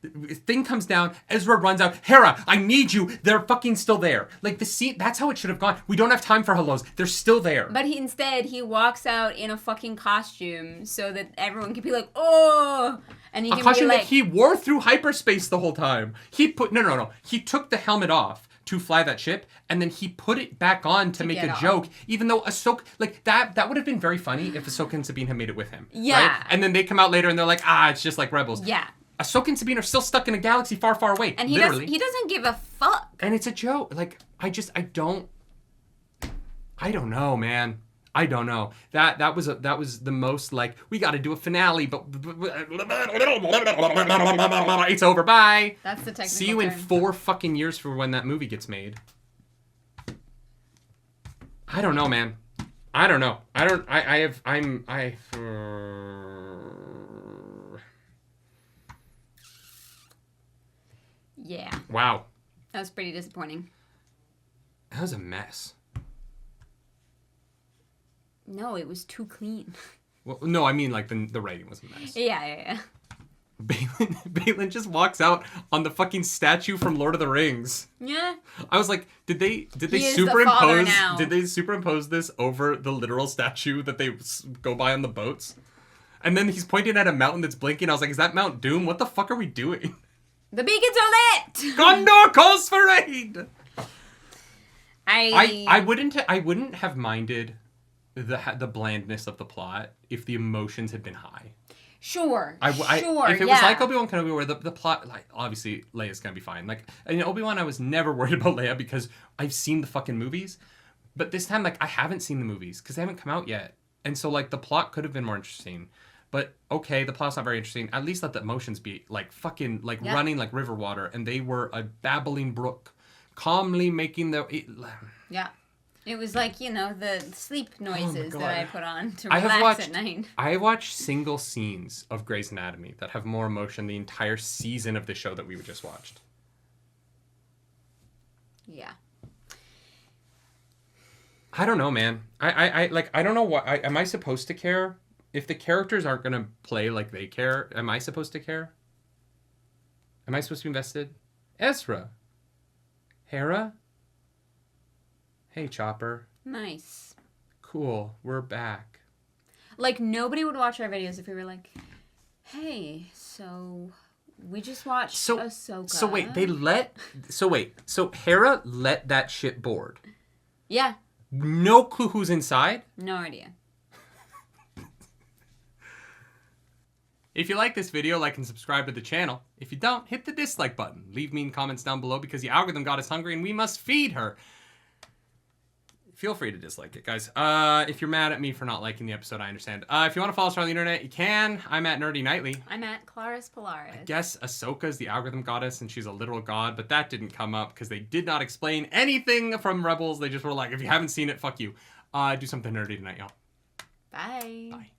[SPEAKER 1] Thing comes down. Ezra runs out. Hera, I need you. They're fucking still there. Like the scene. That's how it should have gone. We don't have time for hellos. They're still there.
[SPEAKER 2] But instead he walks out in a fucking costume so that everyone can be like, oh, and he can
[SPEAKER 1] costume
[SPEAKER 2] be like,
[SPEAKER 1] that he wore through hyperspace the whole time. He put no. He took the helmet off to fly that ship, and then he put it back on to make a joke, even though Ahsoka, like, that would have been very funny if Ahsoka and Sabine had made it with him.
[SPEAKER 2] Yeah.
[SPEAKER 1] Right? And then they come out later and they're like, it's just like Rebels.
[SPEAKER 2] Yeah.
[SPEAKER 1] Ahsoka and Sabine are still stuck in a galaxy far, far away.
[SPEAKER 2] And he doesn't give a fuck.
[SPEAKER 1] And it's a joke. Like, I don't know, man. I don't know. That was the most like, we got to do a finale, but it's over. Bye.
[SPEAKER 2] That's the technical
[SPEAKER 1] See you in
[SPEAKER 2] term.
[SPEAKER 1] 4 fucking years for when that movie gets made. I don't know, man. I don't know.
[SPEAKER 2] Yeah.
[SPEAKER 1] Wow.
[SPEAKER 2] That was pretty disappointing.
[SPEAKER 1] That was a mess.
[SPEAKER 2] No, it was too clean.
[SPEAKER 1] Well, no, I mean like the writing was a mess.
[SPEAKER 2] Yeah.
[SPEAKER 1] Balin just walks out on the fucking statue from Lord of the Rings.
[SPEAKER 2] Yeah.
[SPEAKER 1] I was like, did they superimpose this over the literal statue that they go by on the boats? And then he's pointing at a mountain that's blinking. I was like, is that Mount Doom? What the fuck are we doing?
[SPEAKER 2] The beacons are lit.
[SPEAKER 1] Gondor calls for aid.
[SPEAKER 2] I
[SPEAKER 1] wouldn't have minded the blandness of the plot if the emotions had been high.
[SPEAKER 2] Sure.
[SPEAKER 1] If it was like Obi-Wan Kenobi, where the plot, like, obviously Leia's gonna be fine. Like, in Obi-Wan, I was never worried about Leia because I've seen the fucking movies. But this time, like, I haven't seen the movies because they haven't come out yet, and so like the plot could have been more interesting. But okay, the plot's not very interesting. At least let the emotions be like fucking like running like river water, and they were a babbling brook, calmly making the.
[SPEAKER 2] Yeah. It was like, you know, the sleep noises that I put on to
[SPEAKER 1] I
[SPEAKER 2] relax
[SPEAKER 1] have watched,
[SPEAKER 2] at night.
[SPEAKER 1] I watched single scenes of Grey's Anatomy that have more emotion than the entire season of the show that we just watched.
[SPEAKER 2] Yeah.
[SPEAKER 1] I don't know, man. I don't know what. Am I supposed to care? If the characters aren't going to play like they care, am I supposed to care? Am I supposed to be invested? Ezra. Hera. Hey, Chopper.
[SPEAKER 2] Nice.
[SPEAKER 1] Cool. We're back.
[SPEAKER 2] Like, nobody would watch our videos if we were like, hey, so we just watched Ahsoka.
[SPEAKER 1] So Hera let that shit board.
[SPEAKER 2] Yeah.
[SPEAKER 1] No clue who's inside?
[SPEAKER 2] No idea.
[SPEAKER 1] If you like this video, like and subscribe to the channel. If you don't, hit the dislike button. Leave mean comments down below because the algorithm got us hungry and we must feed her. Feel free to dislike it, guys. If you're mad at me for not liking the episode, I understand. If you want to follow us on the internet, you can. I'm at Nerdy Nightly.
[SPEAKER 2] I'm at Claris Polaris.
[SPEAKER 1] I guess Ahsoka's the algorithm goddess and she's a literal god, but that didn't come up because they did not explain anything from Rebels. They just were like, if you haven't seen it, fuck you. Do something nerdy tonight, y'all.
[SPEAKER 2] Bye.
[SPEAKER 1] Bye.